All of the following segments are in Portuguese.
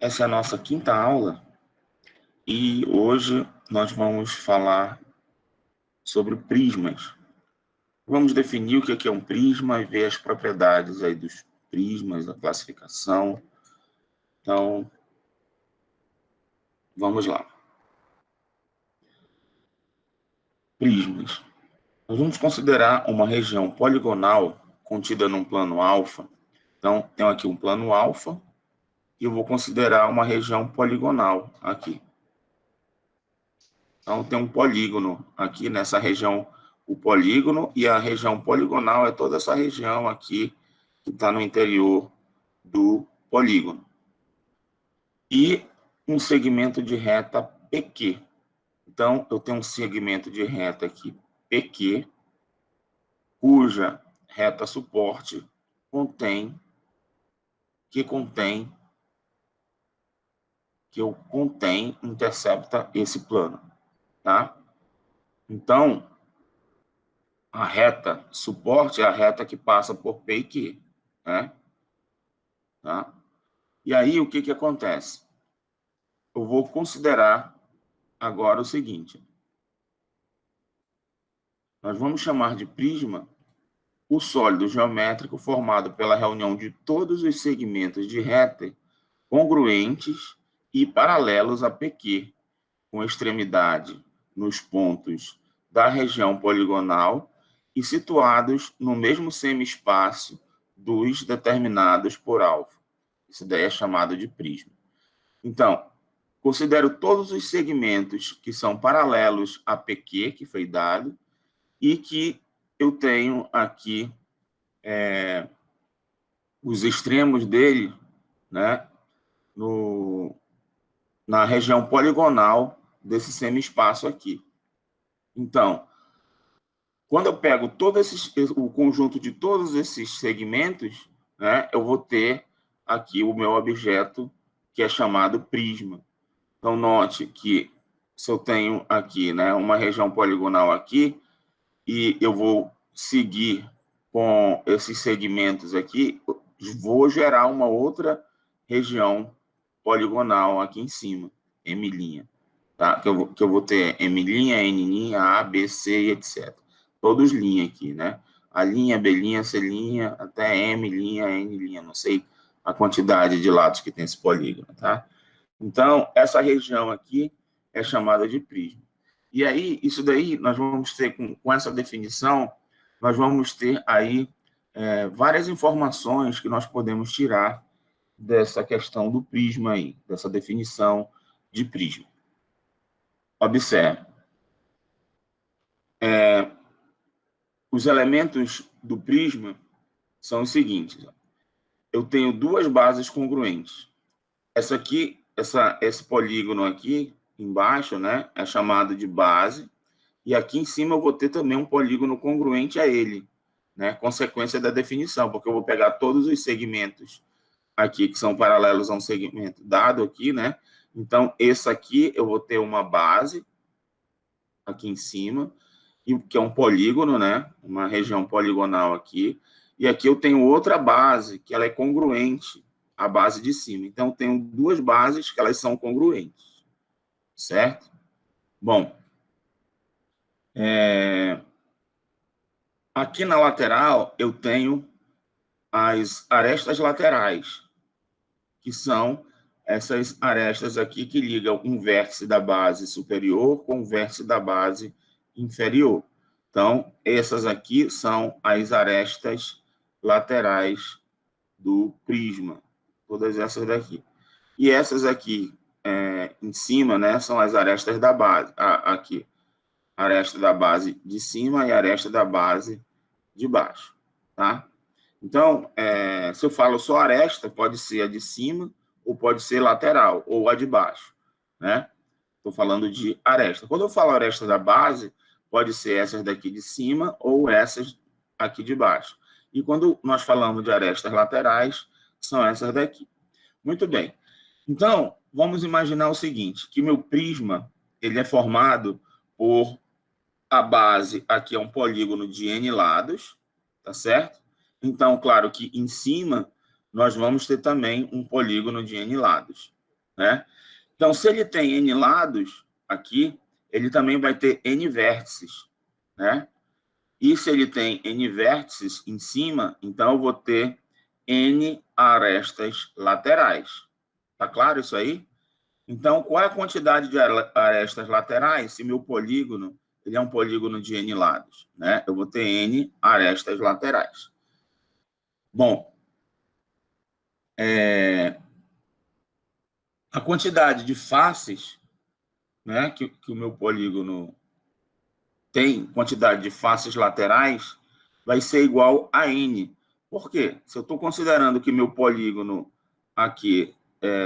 Essa é a nossa quinta aula e hoje nós vamos falar sobre prismas. Vamos definir o que é um prisma e ver as propriedades aí dos prismas, a classificação. Então, vamos lá. Prismas. Nós vamos considerar uma região poligonal contida num plano alfa. Então, tenho aqui um plano alfa e eu vou considerar uma região poligonal aqui. Então, tem um polígono aqui nessa região, o polígono, e a região poligonal é toda essa região aqui que está no interior do polígono. E um segmento de reta PQ. Então, eu tenho um segmento de reta aqui PQ, cuja reta suporte intercepta esse plano, tá? Então, a reta suporte é a reta que passa por P e Q, né? Tá? E aí, o que acontece? Eu vou considerar agora o seguinte. Nós vamos chamar de prisma o sólido geométrico formado pela reunião de todos os segmentos de reta congruentes e paralelos a PQ, com extremidade nos pontos da região poligonal e situados no mesmo semi-espaço dos determinados por alfa. Isso daí é chamado de prisma. Então, considero todos os segmentos que são paralelos a PQ, que foi dado, e que eu tenho aqui os extremos dele, né, na região poligonal desse semi-espaço aqui. Então, quando eu pego o conjunto de todos esses segmentos, né, eu vou ter aqui o meu objeto, que é chamado prisma. Então, note que se eu tenho aqui, né, uma região poligonal aqui, e eu vou seguir com esses segmentos aqui, vou gerar uma outra região poligonal aqui em cima, M', tá? Que eu vou ter M', N', A, B, C e etc. Todos linha aqui, né? A linha, B', C', até M', N', não sei a quantidade de lados que tem esse polígono, tá? Então, essa região aqui é chamada de prisma. E aí, isso daí, nós vamos ter, com essa definição, nós vamos ter aí várias informações que nós podemos tirar dessa questão do prisma aí, dessa definição de prisma. Observe. Os elementos do prisma são os seguintes. Eu tenho duas bases congruentes. Essa aqui, esse polígono aqui embaixo, né, é chamado de base, e aqui em cima eu vou ter também um polígono congruente a ele, né, consequência da definição, porque eu vou pegar todos os segmentos aqui que são paralelos a um segmento dado aqui, né, então esse aqui eu vou ter uma base aqui em cima, que é um polígono, né, uma região poligonal aqui, e aqui eu tenho outra base, que ela é congruente à base de cima. Então, eu tenho duas bases que elas são congruentes, certo? Bom, aqui na lateral eu tenho as arestas laterais, que são essas arestas aqui que ligam um vértice da base superior com o vértice da base inferior. Então, essas aqui são as arestas laterais do prisma, todas essas daqui. E essas aqui em cima, né, são as arestas da base. Aqui, aresta da base de cima e aresta da base de baixo, tá? Então, se eu falo só aresta, pode ser a de cima ou pode ser lateral, ou a de baixo, né? Estou falando de aresta. Quando eu falo aresta da base, pode ser essas daqui de cima ou essas aqui de baixo. E quando nós falamos de arestas laterais, são essas daqui. Muito bem. Então, vamos imaginar o seguinte, que meu prisma ele é formado por a base, aqui é um polígono de N lados, tá certo? Então, claro que em cima nós vamos ter também um polígono de N lados, né? Então, se ele tem N lados aqui, ele também vai ter N vértices, né? E se ele tem N vértices em cima, então eu vou ter N arestas laterais. Tá claro isso aí? Então, qual é a quantidade de arestas laterais se meu polígono ele é um polígono de N lados, né? Eu vou ter N arestas laterais. Bom, a quantidade de faces, né, que o meu polígono tem, quantidade de faces laterais, vai ser igual a N. Por quê? Se eu estou considerando que meu polígono aqui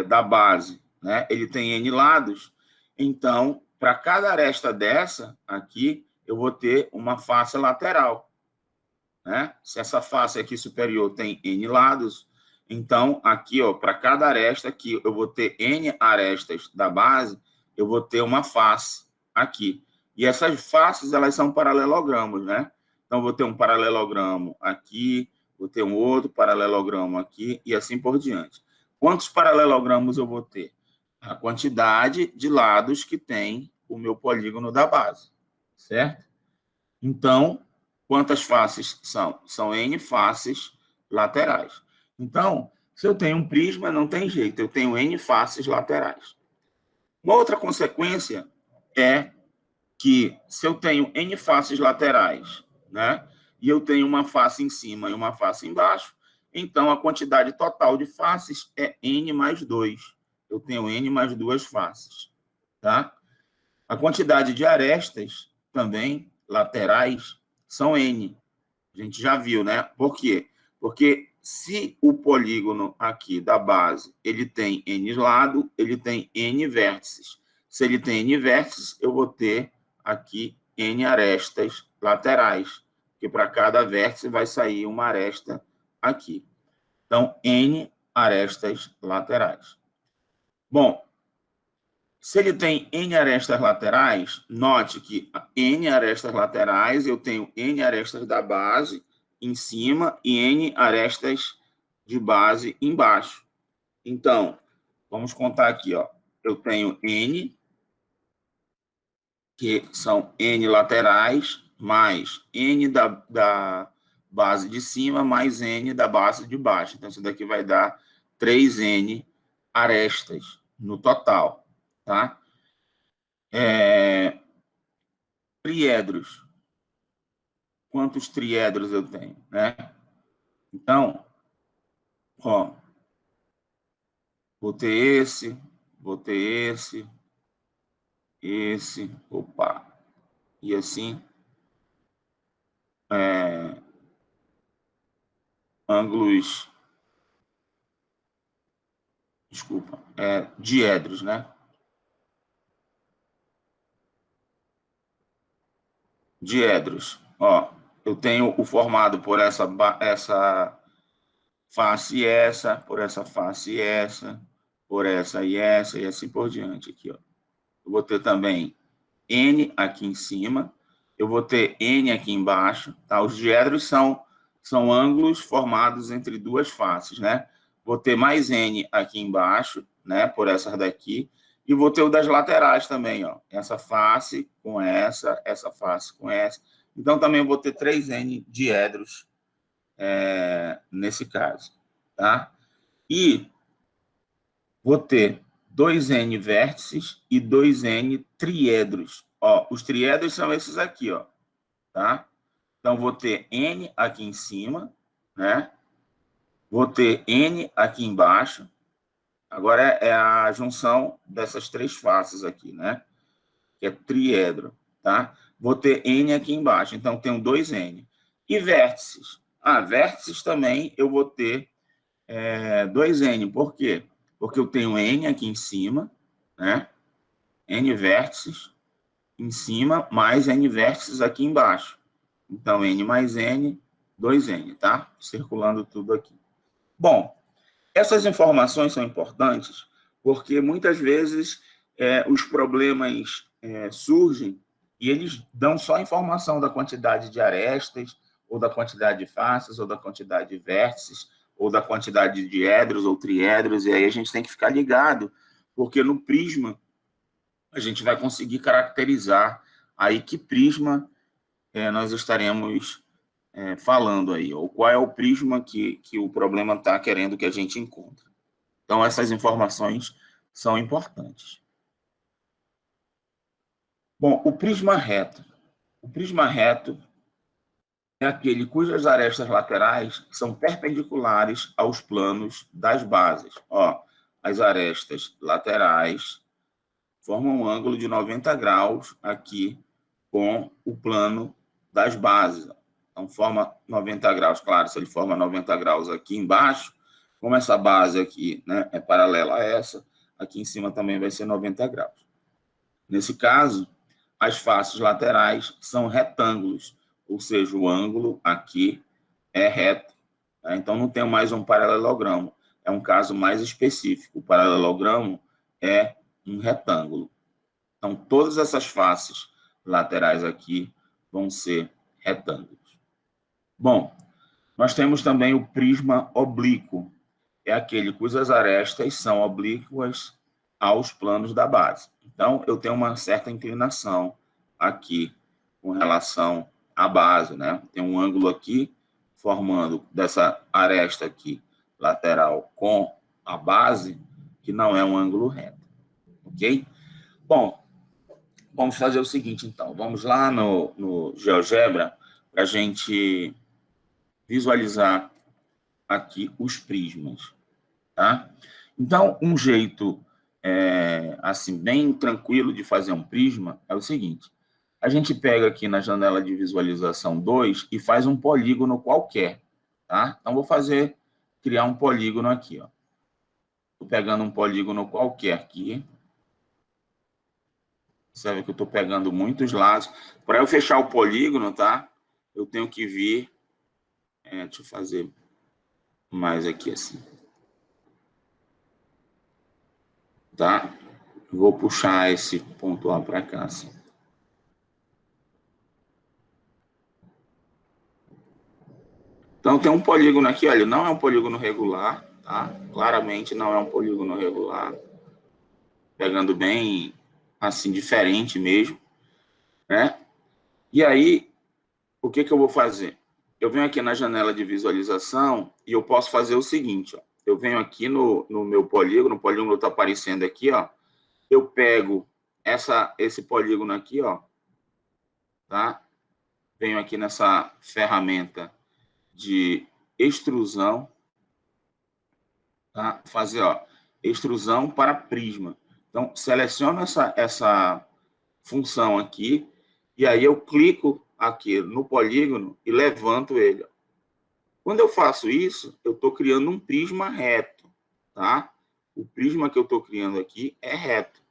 da base, né, ele tem N lados, então, para cada aresta dessa aqui, eu vou ter uma face lateral, né? Se essa face aqui superior tem N lados, então, aqui, ó, para cada aresta aqui, eu vou ter N arestas da base, eu vou ter uma face aqui. E essas faces, elas são paralelogramos, né? Então, vou ter um paralelogramo aqui, vou ter um outro paralelogramo aqui, e assim por diante. Quantos paralelogramos eu vou ter? A quantidade de lados que tem o meu polígono da base, certo? Então, quantas faces são? São N faces laterais. Então, se eu tenho um prisma, não tem jeito, eu tenho N faces laterais. Uma outra consequência é que se eu tenho N faces laterais, né, e eu tenho uma face em cima e uma face embaixo, então a quantidade total de faces é N mais 2. Eu tenho N mais 2 faces, tá? A quantidade de arestas também, laterais, são N. A gente já viu, né? Por quê? Porque se o polígono aqui da base, ele tem N lado, ele tem N vértices. Se ele tem N vértices, eu vou ter aqui N arestas laterais, porque para cada vértice vai sair uma aresta aqui. Então, N arestas laterais. Bom, se ele tem N arestas laterais, note que N arestas laterais, eu tenho N arestas da base em cima e N arestas de base embaixo. Então, vamos contar aqui, ó. Eu tenho N, que são N laterais, mais N da base de cima, mais N da base de baixo. Então, isso daqui vai dar 3N arestas no total, tá? Triedros. Quantos triedros eu tenho, né? Então, ó, vou ter esse, opa, e assim, ângulos, desculpa, diedros, né? Diedros, ó, eu tenho o formado por essa face e essa, por essa face e essa, por essa e assim por diante aqui, ó. Eu vou ter também N aqui em cima, eu vou ter N aqui embaixo, tá? Os diedros são ângulos formados entre duas faces, né? Vou ter mais N aqui embaixo, né? Por essas daqui, e vou ter o das laterais também, ó. Essa face com essa face com essa. Então, também vou ter 3N diedros nesse caso, tá? E vou ter 2N vértices e 2N triedros. Ó, os triedros são esses aqui, ó, tá? Então, vou ter N aqui em cima, né? Vou ter N aqui embaixo. Agora é a junção dessas três faces aqui, né? Que é triedro, tá? Vou ter N aqui embaixo, então tenho 2N. E vértices? Vértices também eu vou ter 2N. Por quê? Porque eu tenho N aqui em cima, né? N vértices em cima, mais N vértices aqui embaixo. Então, N mais N, 2N, tá? Circulando tudo aqui. Bom, essas informações são importantes porque muitas vezes os problemas surgem e eles dão só informação da quantidade de arestas, ou da quantidade de faces, ou da quantidade de vértices, ou da quantidade de diedros ou triedros, e aí a gente tem que ficar ligado, porque no prisma a gente vai conseguir caracterizar aí que prisma nós estaremos falando aí, ou qual é o prisma que o problema está querendo que a gente encontre. Então, essas informações são importantes. Bom, o prisma reto. O prisma reto é aquele cujas arestas laterais são perpendiculares aos planos das bases. Ó, as arestas laterais formam um ângulo de 90 graus aqui com o plano das bases. Então, forma 90 graus. Claro, se ele forma 90 graus aqui embaixo, como essa base aqui, né, é paralela a essa, aqui em cima também vai ser 90 graus. Nesse caso, as faces laterais são retângulos, ou seja, o ângulo aqui é reto. Tá? Então, não tem mais um paralelogramo. É um caso mais específico. O paralelogramo é um retângulo. Então, todas essas faces laterais aqui vão ser retângulos. Bom, nós temos também o prisma oblíquo. É aquele cujas arestas são oblíquas aos planos da base. Então, eu tenho uma certa inclinação aqui com relação à base, né? Tem um ângulo aqui formando dessa aresta aqui lateral com a base, que não é um ângulo reto, ok? Bom, vamos fazer o seguinte, então. Vamos lá no GeoGebra para a gente visualizar aqui os prismas, tá? Então, um jeito assim bem tranquilo de fazer um prisma é o seguinte: a gente pega aqui na janela de visualização 2 e faz um polígono qualquer, tá? Então, vou criar um polígono aqui, ó. Estou pegando um polígono qualquer aqui. Sabe que eu estou pegando muitos lados. Para eu fechar o polígono, tá? Eu tenho que vir... deixa eu fazer mais aqui assim. Tá? Vou puxar esse ponto A para cá, assim. Então, tem um polígono aqui, olha, não é um polígono regular, tá? Claramente não é um polígono regular. Pegando bem, assim, diferente mesmo, né? E aí, o que eu vou fazer? Eu venho aqui na janela de visualização e eu posso fazer o seguinte, ó. Eu venho aqui no meu polígono, o polígono está aparecendo aqui, ó. Eu pego esse polígono aqui, ó, tá? Venho aqui nessa ferramenta de extrusão, tá? Fazer, ó, extrusão para prisma. Então, seleciono essa função aqui e aí eu clico aqui no polígono e levanto ele. Quando eu faço isso, eu estou criando um prisma reto, tá? O prisma que eu estou criando aqui é reto.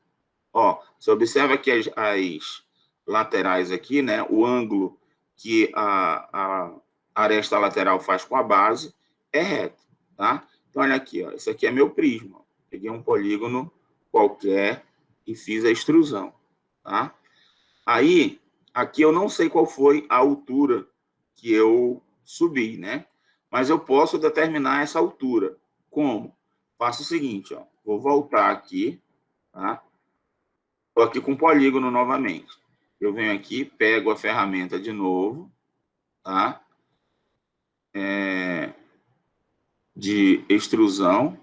Ó, você observa que as laterais aqui, né? O ângulo que a aresta lateral faz com a base é reto, tá? Então, olha aqui, ó, esse aqui é meu prisma. Peguei um polígono qualquer e fiz a extrusão, tá? Aí, aqui eu não sei qual foi a altura que eu subi, né? Mas eu posso determinar essa altura. Como? Faço o seguinte, ó. Vou voltar aqui, tá? Estou aqui com o polígono novamente. Eu venho aqui, pego a ferramenta de novo, tá? De extrusão,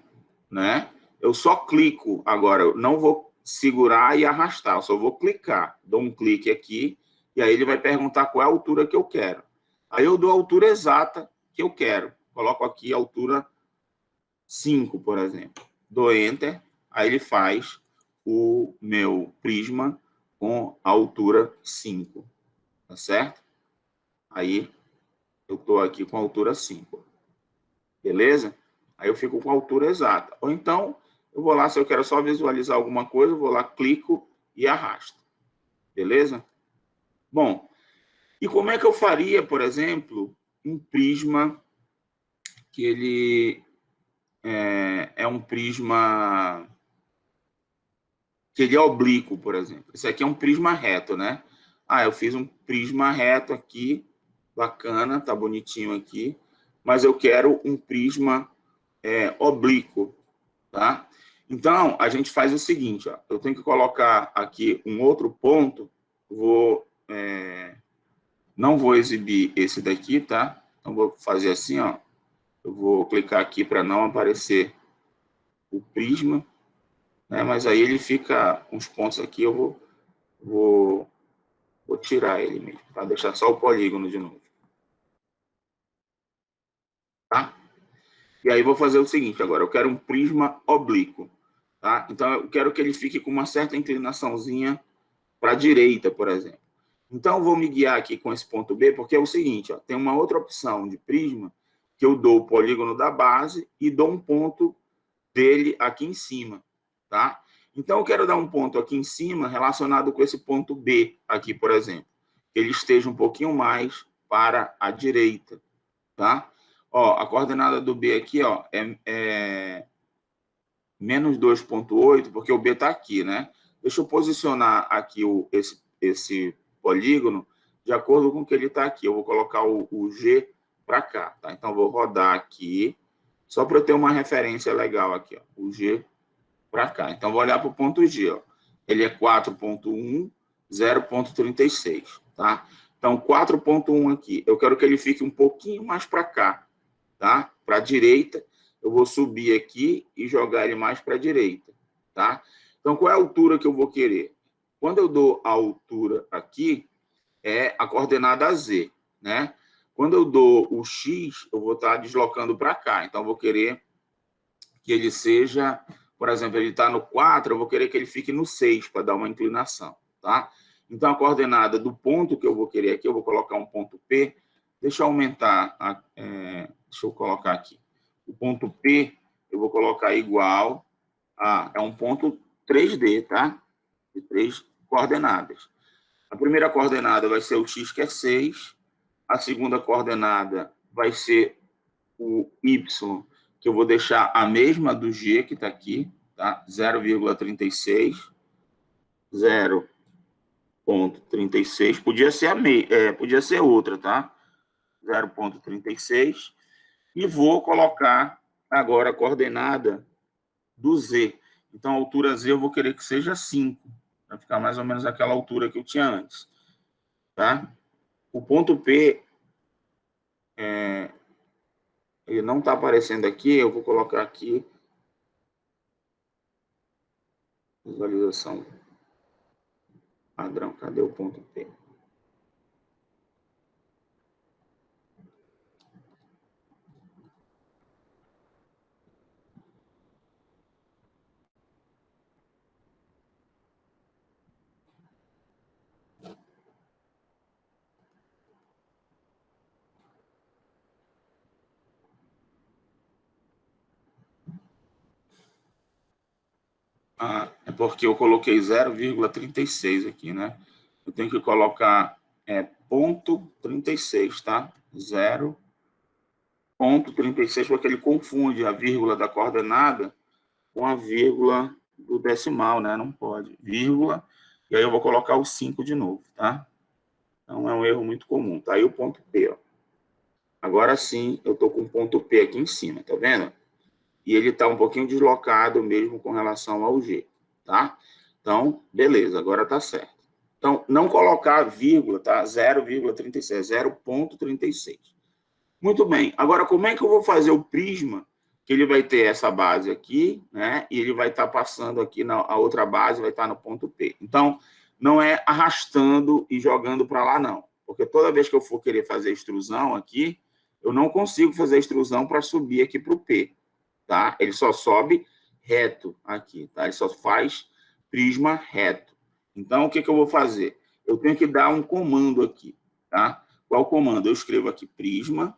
né? Eu só clico agora, eu não vou segurar e arrastar, eu só vou clicar. Dou um clique aqui e aí ele vai perguntar qual é a altura que eu quero. Aí eu dou a altura exata que eu quero. Coloco aqui a altura 5, por exemplo. Dou Enter, aí ele faz o meu prisma com a altura 5, tá certo? Aí eu estou aqui com a altura 5. Beleza? Aí eu fico com a altura exata. Ou então, eu vou lá, se eu quero só visualizar alguma coisa, eu vou lá, clico e arrasto. Beleza? Bom, e como é que eu faria, por exemplo, um prisma que ele é um prisma que ele é oblíquo, por exemplo. Esse aqui é um prisma reto, né? Ah, eu fiz um prisma reto aqui, bacana, tá bonitinho aqui, mas eu quero um prisma oblíquo, tá? Então, a gente faz o seguinte, ó, eu tenho que colocar aqui um outro ponto, não vou exibir esse daqui, tá? Então, vou fazer assim, ó, eu vou clicar aqui para não aparecer o prisma, né? Mas aí ele fica com os pontos aqui, eu vou tirar ele mesmo, para deixar só o polígono de novo. Tá? E aí vou fazer o seguinte agora, eu quero um prisma oblíquo, tá? Então eu quero que ele fique com uma certa inclinaçãozinha para a direita, por exemplo. Então eu vou me guiar aqui com esse ponto B, porque é o seguinte, ó, tem uma outra opção de prisma que eu dou o polígono da base e dou um ponto dele aqui em cima, tá? Então eu quero dar um ponto aqui em cima relacionado com esse ponto B aqui, por exemplo, que ele esteja um pouquinho mais para a direita, tá? Ó, a coordenada do B aqui, ó, é menos 2,8, porque o B está aqui, né? Deixa eu posicionar aqui esse polígono de acordo com o que ele está aqui. Eu vou colocar o G para cá, tá? Então, vou rodar aqui, só para eu ter uma referência legal aqui, ó, o G para cá. Então, vou olhar para o ponto G, ó. Ele é 4,1, 0,36, tá? Então, 4,1 aqui. Eu quero que ele fique um pouquinho mais para cá, tá? Para a direita, eu vou subir aqui e jogar ele mais para a direita, tá? Então, qual é a altura que eu vou querer? Quando eu dou a altura aqui, é a coordenada Z, né? Quando eu dou o X, eu vou estar deslocando para cá. Então, eu vou querer que ele seja, por exemplo, ele está no 4, eu vou querer que ele fique no 6 para dar uma inclinação, tá? Então, a coordenada do ponto que eu vou querer aqui, eu vou colocar um ponto P. Deixa eu aumentar, deixa eu colocar aqui. O ponto P, eu vou colocar igual a, é um ponto 3D, tá? De 3 coordenadas. A primeira coordenada vai ser o X, que é 6. A segunda coordenada vai ser o Y, que eu vou deixar a mesma do G, que está aqui, tá? 0,36. 0,36. Podia ser podia ser outra, tá? 0,36. E vou colocar agora a coordenada do Z. Então, a altura Z eu vou querer que seja 5, para ficar mais ou menos aquela altura que eu tinha antes, tá? O ponto P, ele não está aparecendo aqui, eu vou colocar aqui, visualização padrão, cadê o ponto P? É porque eu coloquei 0,36 aqui, né? Eu tenho que colocar ponto 36, tá? 0,36, porque ele confunde a vírgula da coordenada com a vírgula do decimal, né? Não pode. Vírgula, e aí eu vou colocar o 5 de novo, tá? Então é um erro muito comum. Tá aí o ponto P, ó. Agora sim, eu tô com o ponto P aqui em cima, tá vendo? E ele tá um pouquinho deslocado mesmo com relação ao G, tá? Então, beleza, agora tá certo. Então, não colocar vírgula, tá? 0,36, 0,36. Muito bem. Agora, como é que eu vou fazer o prisma? Que ele vai ter essa base aqui, né? E ele vai estar passando aqui a outra base, vai estar no ponto P. Então, não é arrastando e jogando para lá, não. Porque toda vez que eu for querer fazer extrusão aqui, eu não consigo fazer extrusão para subir aqui para o P, tá? Ele só sobe reto aqui, tá? Ele só faz prisma reto. Então, o que eu vou fazer? Eu tenho que dar um comando aqui, tá? Qual comando? Eu escrevo aqui prisma.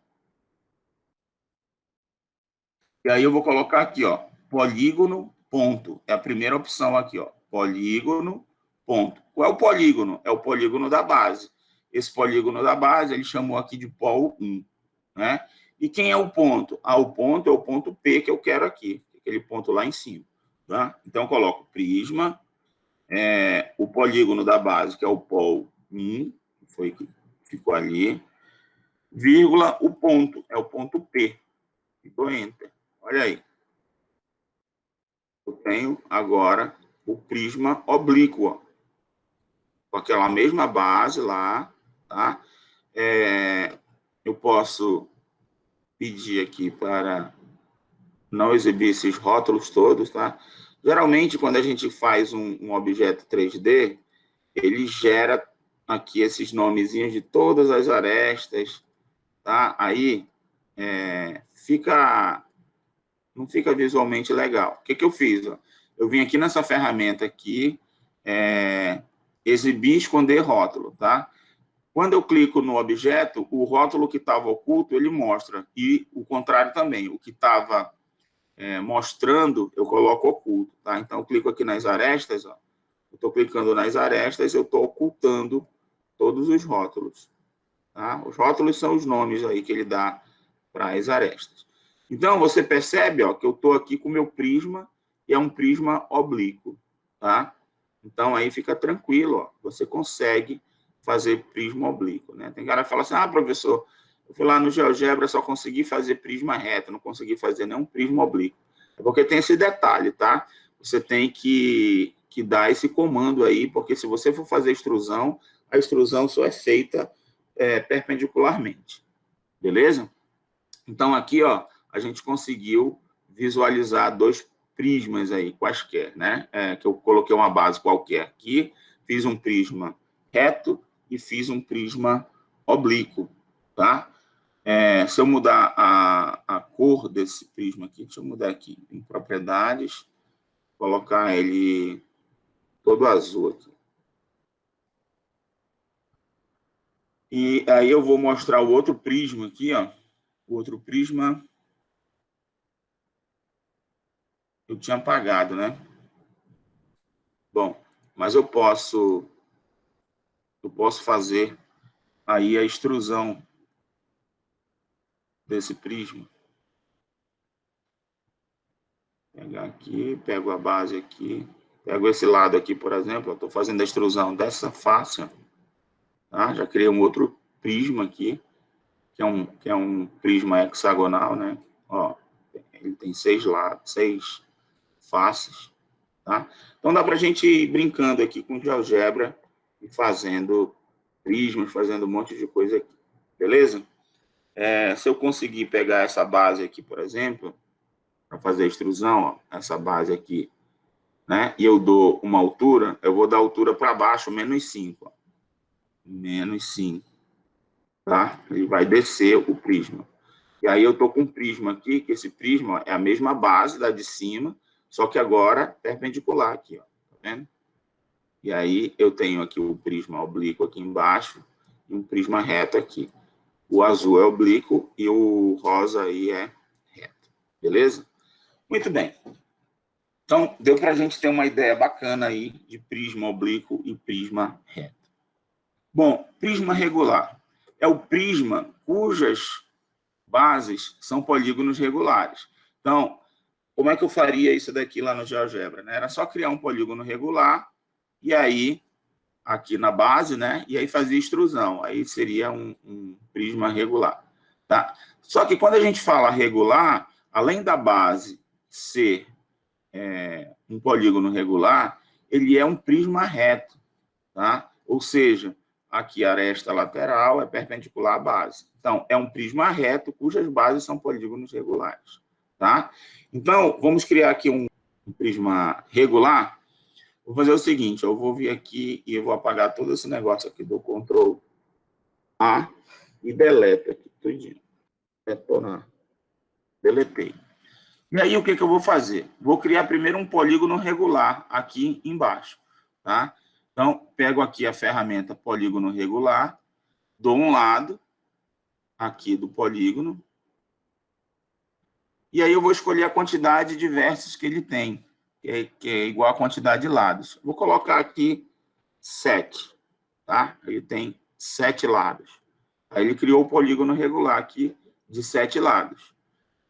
E aí eu vou colocar aqui, ó, polígono, ponto. É a primeira opção aqui, ó, polígono, ponto. Qual é o polígono? É o polígono da base. Esse polígono da base, ele chamou aqui de pol 1, né? E quem é o ponto? O ponto é o ponto P que eu quero aqui, aquele ponto lá em cima, tá? Então, eu coloco prisma, o polígono da base, que é o pol 1, que foi que ficou ali, vírgula, o ponto, é o ponto P. Ficou enter. Olha aí. eu tenho agora o prisma oblíquo, ó, com aquela mesma base lá, tá? Eu posso pedir aqui para não exibir esses rótulos todos, tá? Geralmente, quando a gente faz um objeto 3D, ele gera aqui esses nomezinhos de todas as arestas, tá? Aí, não fica visualmente legal. O que que eu fiz? Ó? Eu vim aqui nessa ferramenta aqui, exibir e esconder rótulo, tá? Quando eu clico no objeto, o rótulo que estava oculto, ele mostra. E o contrário também. O que estava mostrando, eu coloco oculto, tá? Então, eu clico aqui nas arestas, ó. Eu estou clicando nas arestas, eu estou ocultando todos os rótulos, tá? Os rótulos são os nomes aí que ele dá para as arestas. Então, você percebe, ó, que eu estou aqui com o meu prisma, e é um prisma oblíquo, tá? Então, aí fica tranquilo, ó. Você consegue fazer prisma oblíquo, né? Tem cara que fala assim, professor, eu fui lá no GeoGebra, só consegui fazer prisma reto, não consegui fazer nenhum prisma oblíquo. É porque tem esse detalhe, tá? Você tem que dar esse comando aí, porque se você for fazer extrusão, a extrusão só é feita perpendicularmente, beleza? Então, aqui, ó, a gente conseguiu visualizar dois prismas aí, quaisquer, né? Que eu coloquei uma base qualquer aqui, fiz um prisma reto e fiz um prisma oblíquo, tá? Se eu mudar a cor desse prisma aqui, deixa eu mudar aqui em propriedades, colocar ele todo azul aqui. E aí eu vou mostrar o outro prisma aqui, ó. O outro prisma eu tinha apagado, né? Bom, mas eu posso fazer aí a extrusão desse prisma. Pegar aqui, pego a base aqui, pego esse lado aqui, por exemplo, eu estou fazendo a extrusão dessa face, tá? Já criei um outro prisma aqui, que é um prisma hexagonal, né? Ó, ele tem 6 lados, 6 faces, tá? Então dá para a gente ir brincando aqui com GeoGebra e fazendo prismas, fazendo um monte de coisa aqui, beleza? Se eu conseguir pegar essa base aqui, por exemplo, para fazer a extrusão, ó, essa base aqui, né? E eu dou uma altura, eu vou dar altura para baixo, -5, ó. -5, tá? Ele vai descer o prisma. E aí eu tô com um prisma aqui, que esse prisma é a mesma base da de cima, só que agora perpendicular aqui, ó. Tá vendo? E aí eu tenho aqui o prisma oblíquo aqui embaixo e um prisma reto aqui. O azul é oblíquo e o rosa aí é reto. Beleza? Muito bem. Então, deu para a gente ter uma ideia bacana aí de prisma oblíquo e prisma reto. Bom, prisma regular. É o prisma cujas bases são polígonos regulares. Então, como é que eu faria isso daqui lá no GeoGebra? Né? Era só criar um polígono regular e aí, aqui na base, né? E aí fazer extrusão. Aí seria um prisma regular. Tá? Só que quando a gente fala regular, além da base ser um polígono regular, ele é um prisma reto, tá? Ou seja, aqui a aresta lateral é perpendicular à base. Então, é um prisma reto cujas bases são polígonos regulares, tá? Então, vamos criar aqui um prisma regular. Vou fazer o seguinte, eu vou vir aqui e eu vou apagar todo esse negócio aqui do Ctrl A e delete aqui, tudinho. Detonar. Deletei. E aí, o que eu vou fazer? Vou criar primeiro um polígono regular aqui embaixo, tá? Então, pego aqui a ferramenta polígono regular, dou um lado aqui do polígono, e aí eu vou escolher a quantidade de vértices que ele tem, que é igual à quantidade de lados. Vou colocar aqui 7, tá? Ele tem 7 lados. Aí ele criou o polígono regular aqui de 7 lados.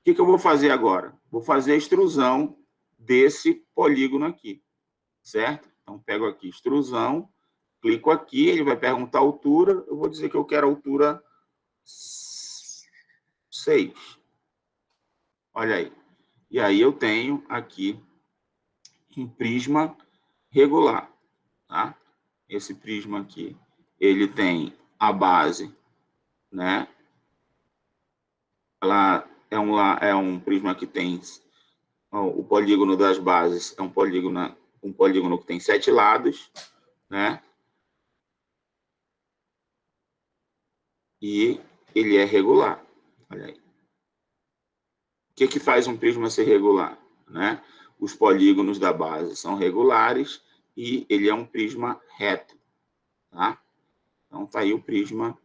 O que eu vou fazer agora? Vou fazer a extrusão desse polígono aqui, certo? Então, pego aqui extrusão, clico aqui, ele vai perguntar a altura, eu vou dizer que eu quero a altura 6. Olha aí. E aí eu tenho aqui um prisma regular, tá? Esse prisma aqui, ele tem a base, né? Ela é um prisma que tem o polígono das bases, é um polígono que tem 7 lados, né? E ele é regular. Olha aí. O que faz um prisma ser regular, né? Os polígonos da base são regulares e ele é um prisma reto, tá? Então, tá aí o prisma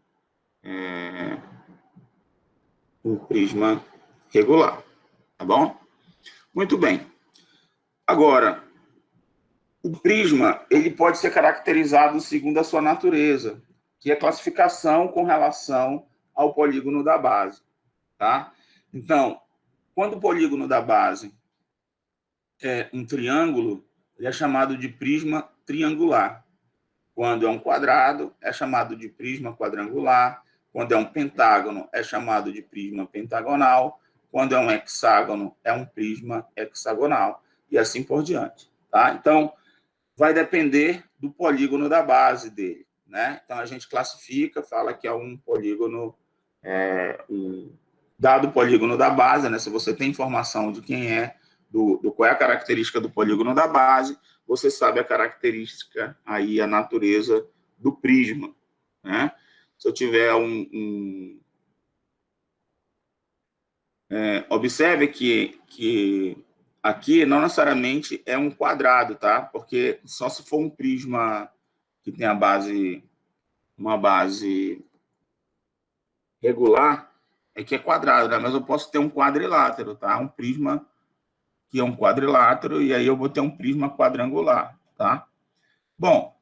regular, tá bom? Muito bem. Agora, o prisma, ele pode ser caracterizado segundo a sua natureza, que é a classificação com relação ao polígono da base, tá? Então, quando o polígono da base é um triângulo, ele é chamado de prisma triangular. Quando é um quadrado, é chamado de prisma quadrangular. Quando é um pentágono, é chamado de prisma pentagonal. Quando é um hexágono, é um prisma hexagonal. E assim por diante. Tá? Então, vai depender do polígono da base dele. Né? Então, a gente classifica, fala que é um polígono, dado o polígono da base, né? Se você tem informação de quem é, qual é a característica do polígono da base, você sabe a característica, aí a natureza do prisma. Né? Se eu tiver observe que aqui não necessariamente é um quadrado, tá? Porque só se for um prisma que tem uma base regular, é que é quadrado, né? Mas eu posso ter um quadrilátero, tá? Um prisma que é um quadrilátero, e aí eu vou ter um prisma quadrangular, tá? Bom,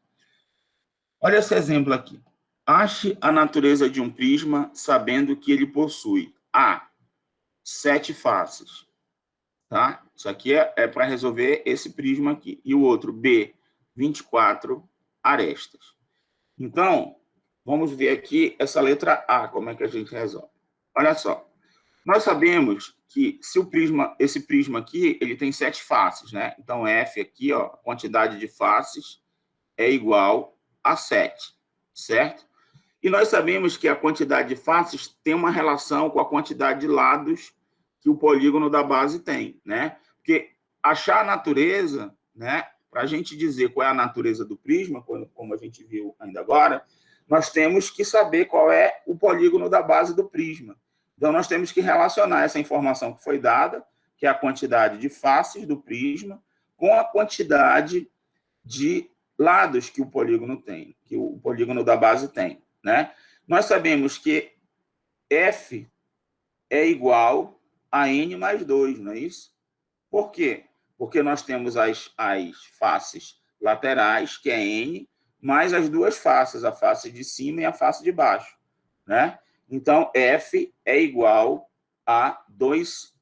olha esse exemplo aqui. Ache a natureza de um prisma sabendo que ele possui A, 7 faces, tá? Isso aqui é para resolver esse prisma aqui. E o outro, B, 24 arestas. Então, vamos ver aqui essa letra A, como é que a gente resolve. Olha só, nós sabemos que se esse prisma aqui, ele tem 7 faces, né? Então, F aqui, ó, a quantidade de faces é igual a 7, certo? E nós sabemos que a quantidade de faces tem uma relação com a quantidade de lados que o polígono da base tem, né? Porque achar a natureza, né? Para a gente dizer qual é a natureza do prisma, como a gente viu ainda agora, nós temos que saber qual é o polígono da base do prisma. Então, nós temos que relacionar essa informação que foi dada, que é a quantidade de faces do prisma, com a quantidade de lados que o polígono tem, que o polígono da base tem, né? Nós sabemos que F é igual a N mais 2, não é isso? Por quê? Porque nós temos as faces laterais, que é N, mais as duas faces, a face de cima e a face de baixo, né? Então, F é igual a 2,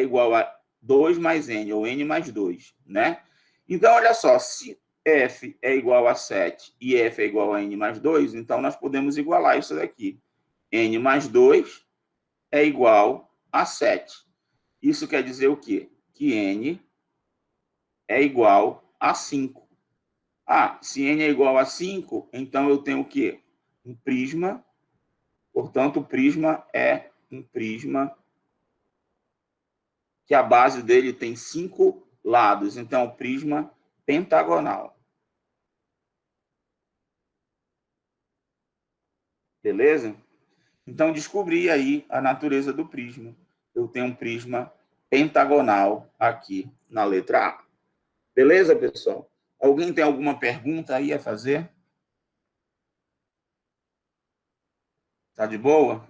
igual a 2 mais N, ou N mais 2, né? Então, olha só, se F é igual a 7 e F é igual a N mais 2, então nós podemos igualar isso daqui. N mais 2 é igual a 7. Isso quer dizer o quê? Que N é igual a 5. Ah, se N é igual a 5, então eu tenho o quê? Um prisma. Portanto, o prisma é um prisma que a base dele tem 5 lados. Então, o prisma pentagonal. Beleza? Então, descobri aí a natureza do prisma. Eu tenho um prisma pentagonal aqui na letra A. Beleza, pessoal? Alguém tem alguma pergunta aí a fazer? Tá de boa?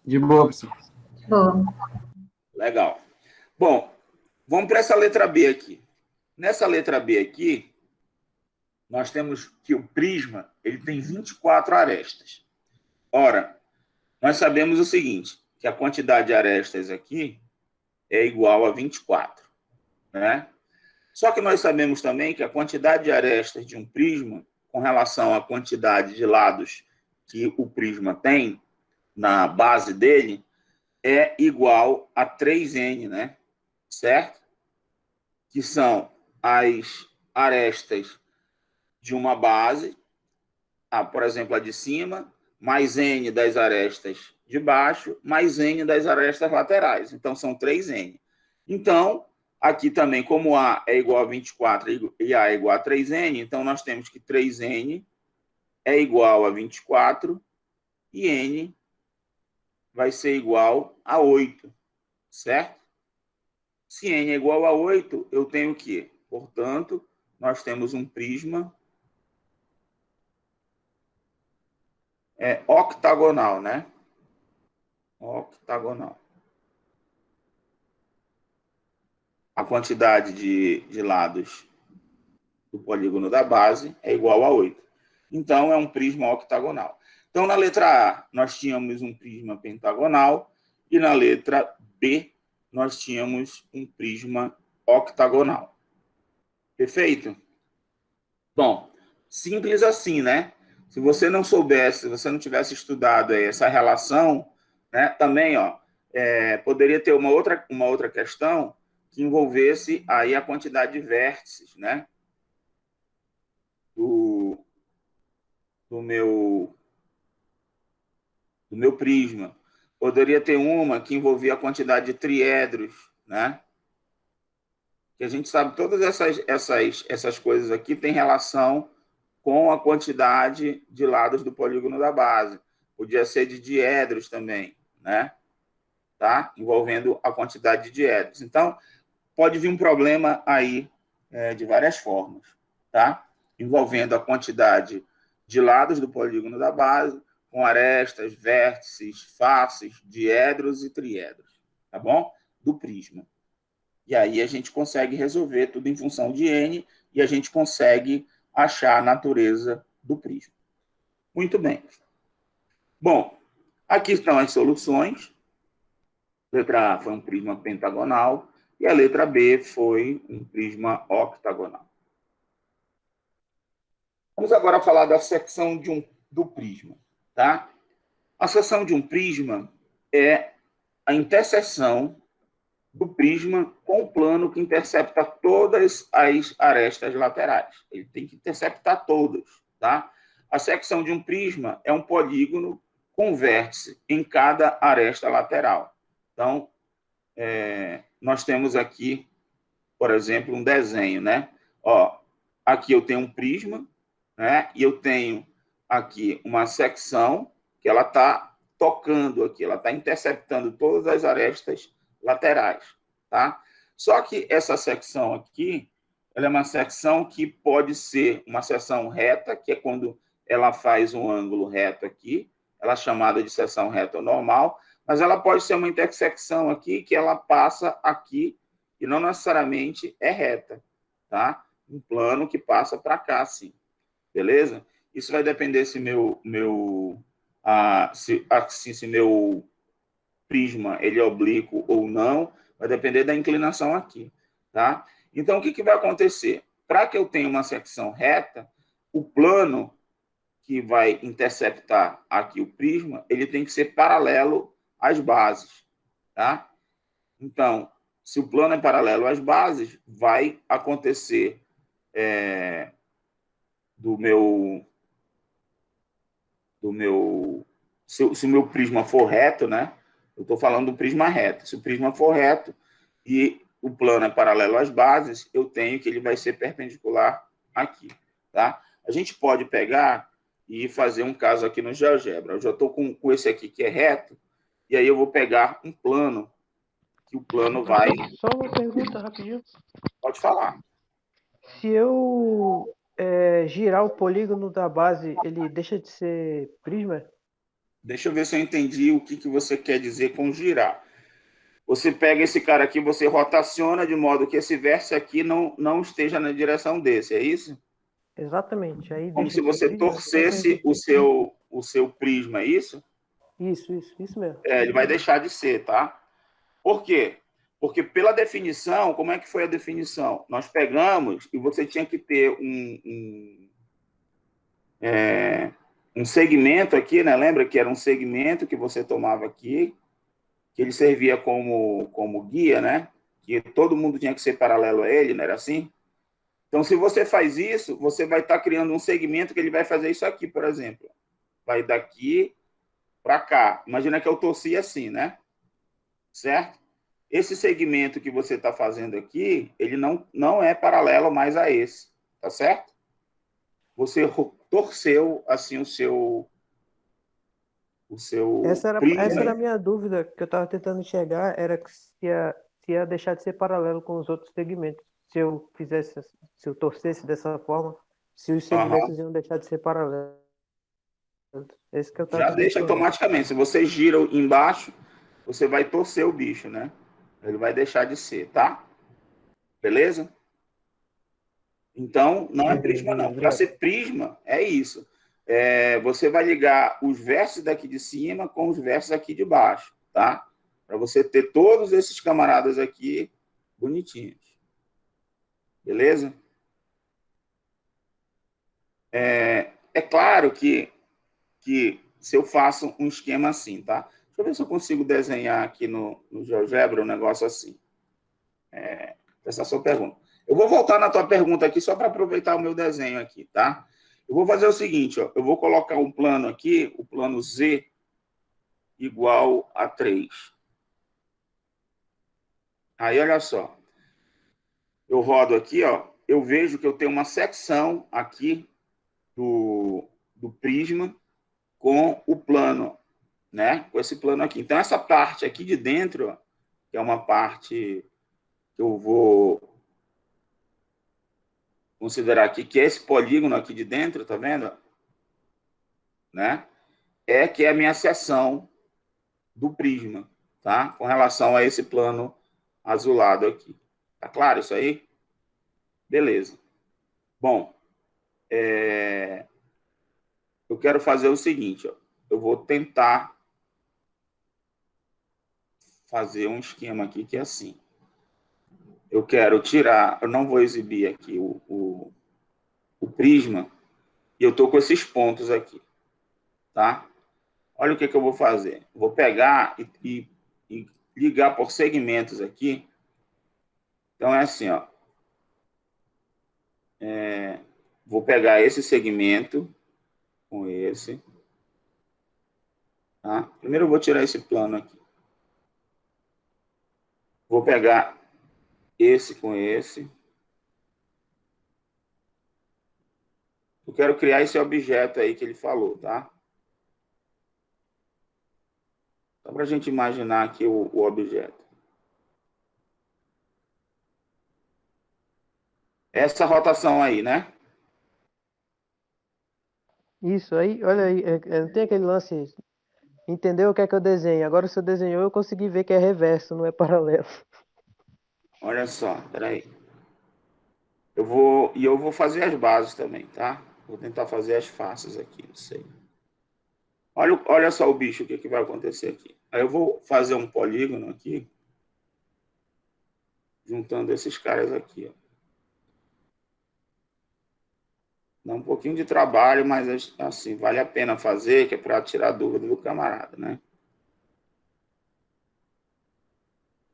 De boa, professor. Boa. Legal. Bom, vamos para essa letra B aqui. Nessa letra B aqui, nós temos que o prisma ele tem 24 arestas. Ora, nós sabemos o seguinte, que a quantidade de arestas aqui é igual a 24, né? Só que nós sabemos também que a quantidade de arestas de um prisma, com relação à quantidade de lados que o prisma tem na base dele, é igual a 3n, né? certo? Que são as arestas de uma base, por exemplo, a de cima, mais N das arestas de baixo, mais N das arestas laterais. Então, são 3N. Então, aqui também, como A é igual a 24 e A é igual a 3N, então nós temos que 3N é igual a 24 e N vai ser igual a 8, certo? Se N é igual a 8, eu tenho o quê? Portanto, nós temos um prisma octagonal, né? Octagonal. A quantidade de lados do polígono da base é igual a 8. Então, é um prisma octagonal. Então, na letra A, nós tínhamos um prisma pentagonal e na letra B, nós tínhamos um prisma octagonal. Perfeito? Bom, simples assim, né? Se você não soubesse, se você não tivesse estudado essa relação, né, também, poderia ter uma outra questão que envolvesse aí a quantidade de vértices, né? Do meu prisma. Poderia ter uma que envolvia a quantidade de triedros, né? Que a gente sabe todas essas coisas aqui têm relação com a quantidade de lados do polígono da base. Podia ser de diedros também, né? Tá? Envolvendo a quantidade de diedros. Então, pode vir um problema aí de várias formas, tá? Envolvendo a quantidade de lados do polígono da base, com arestas, vértices, faces, diedros e triedros, tá bom? Do prisma. E aí a gente consegue resolver tudo em função de N e a gente consegue achar a natureza do prisma. Muito bem. Bom, aqui estão as soluções. A letra A foi um prisma pentagonal e a letra B foi um prisma octagonal. Vamos agora falar da secção do prisma, tá? A seção de um prisma é a interseção do prisma com o plano que intercepta todas as arestas laterais. Ele tem que interceptar todas, tá? A secção de um prisma é um polígono com vértice em cada aresta lateral. Então, nós temos aqui, por exemplo, um desenho, né? Aqui eu tenho um prisma, né? E eu tenho aqui uma secção que ela está tocando aqui, ela está interceptando todas as arestas laterais, tá? Só que essa secção aqui, ela é uma secção que pode ser uma seção reta, que é quando ela faz um ângulo reto aqui, ela é chamada de seção reta normal, mas ela pode ser uma intersecção aqui, que ela passa aqui, e não necessariamente é reta, tá? Um plano que passa para cá, assim. Beleza? Isso vai depender se meu prisma ele é oblíquo ou não, vai depender da inclinação aqui, tá? Então, o que vai acontecer? Para que eu tenha uma secção reta, o plano que vai interceptar aqui o prisma, ele tem que ser paralelo às bases, tá? Então, se o plano é paralelo às bases, vai acontecer se o meu prisma for reto, né? Eu estou falando do prisma reto. Se o prisma for reto e o plano é paralelo às bases, eu tenho que ele vai ser perpendicular aqui, tá? A gente pode pegar e fazer um caso aqui no GeoGebra. Eu já estou com esse aqui que é reto, e aí eu vou pegar um plano, que o plano vai... Só uma pergunta rapidinho. Pode falar. Se eu girar o polígono da base, ele deixa de ser prisma? Deixa eu ver se eu entendi o que você quer dizer com girar. Você pega esse cara aqui, você rotaciona de modo que esse vértice aqui não esteja na direção desse, é isso? Exatamente. Aí Como deixa se de ser você prisma? torcesse o seu prisma, é isso? Isso mesmo. Ele vai deixar de ser, tá? Por quê? Porque pela definição, como é que foi a definição? Nós pegamos e você tinha que ter um segmento aqui, né? Lembra que era um segmento que você tomava aqui, que ele servia como guia, né? que todo mundo tinha que ser paralelo a ele, não era assim? Então, se você faz isso, você vai estar criando um segmento que ele vai fazer isso aqui, por exemplo. Vai daqui para cá. Imagina que eu torci assim, né? Certo? Esse segmento que você está fazendo aqui, ele não é paralelo mais a esse, tá certo? Você torceu assim o seu Essa era a prisma. minha dúvida que eu estava tentando enxergar, era que se ia deixar de ser paralelo com os outros segmentos. Se eu fizesse, se eu torcesse dessa forma, se os Uhum. segmentos iam deixar de ser paralelos. Esse que eu estava Já tentando deixa entender. automaticamente. Se você gira embaixo, você vai torcer o bicho, né? Ele vai deixar de ser, tá? Beleza? Então, não é Beleza, prisma, beleza, não. Para obrigado. ser prisma, é isso. Você vai ligar os versos daqui de cima com os versos aqui de baixo, tá? Para você ter todos esses camaradas aqui bonitinhos. Beleza? É claro que se eu faço um esquema assim, tá? Deixa eu ver se eu consigo desenhar aqui no GeoGebra um negócio assim. Essa é a sua pergunta. Eu vou voltar na tua pergunta aqui só para aproveitar o meu desenho aqui, tá? Eu vou fazer o seguinte, ó, eu vou colocar um plano aqui, o plano Z igual a 3. Aí, olha só, eu rodo aqui, ó, eu vejo que eu tenho uma secção aqui do prisma com o plano, né? Com esse plano aqui. Então, essa parte aqui de dentro, ó, que é uma parte que eu vou considerar aqui, que é esse polígono aqui de dentro, tá vendo? Né? Que é a minha seção do prisma, tá? Com relação a esse plano azulado aqui. Tá claro isso aí? Beleza. Bom, eu quero fazer o seguinte, ó. Eu vou tentar fazer um esquema aqui que é assim. Eu quero tirar, eu não vou exibir aqui o prisma, e eu estou com esses pontos aqui, tá? Olha o que eu vou fazer. Vou pegar e ligar por segmentos aqui. Então é assim, ó. Vou pegar esse segmento com esse. Tá? Primeiro eu vou tirar esse plano aqui. Vou pegar esse com esse. Eu quero criar esse objeto aí que ele falou, tá? Só para a gente imaginar aqui o objeto. Essa rotação aí, né? Isso aí, olha aí, não tem aquele lance, entendeu o que é que eu desenho? Agora, se eu desenhou, eu consegui ver que é reverso, não é paralelo. Olha só, peraí. Eu vou fazer as bases também, tá? Vou tentar fazer as faces aqui, não sei. Olha só o bicho, o que vai acontecer aqui. Aí eu vou fazer um polígono aqui, juntando esses caras aqui, ó. Dá um pouquinho de trabalho, mas assim, vale a pena fazer, que é para tirar dúvida do camarada, né?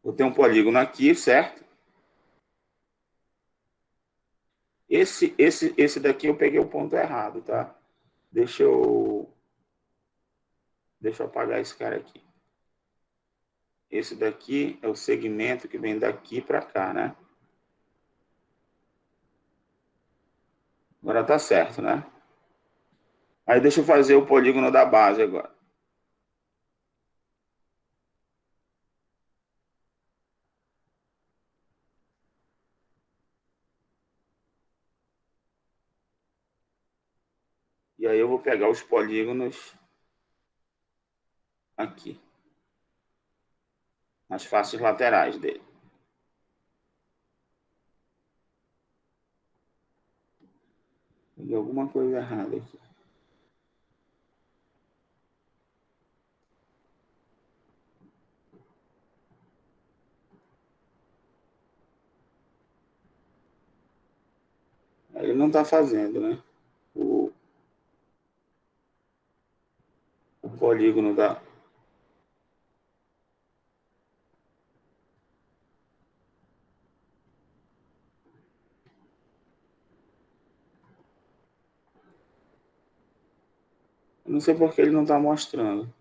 Vou ter um polígono aqui, certo? Esse daqui eu peguei o ponto errado, tá? Deixa eu apagar esse cara aqui. Esse daqui é o segmento que vem daqui para cá, né? Agora tá certo, né? Aí deixa eu fazer o polígono da base agora. E aí eu vou pegar os polígonos aqui, as faces laterais dele. Tem alguma coisa errada aqui. Ele não está fazendo, né? O polígono da. Não sei por que ele não está mostrando.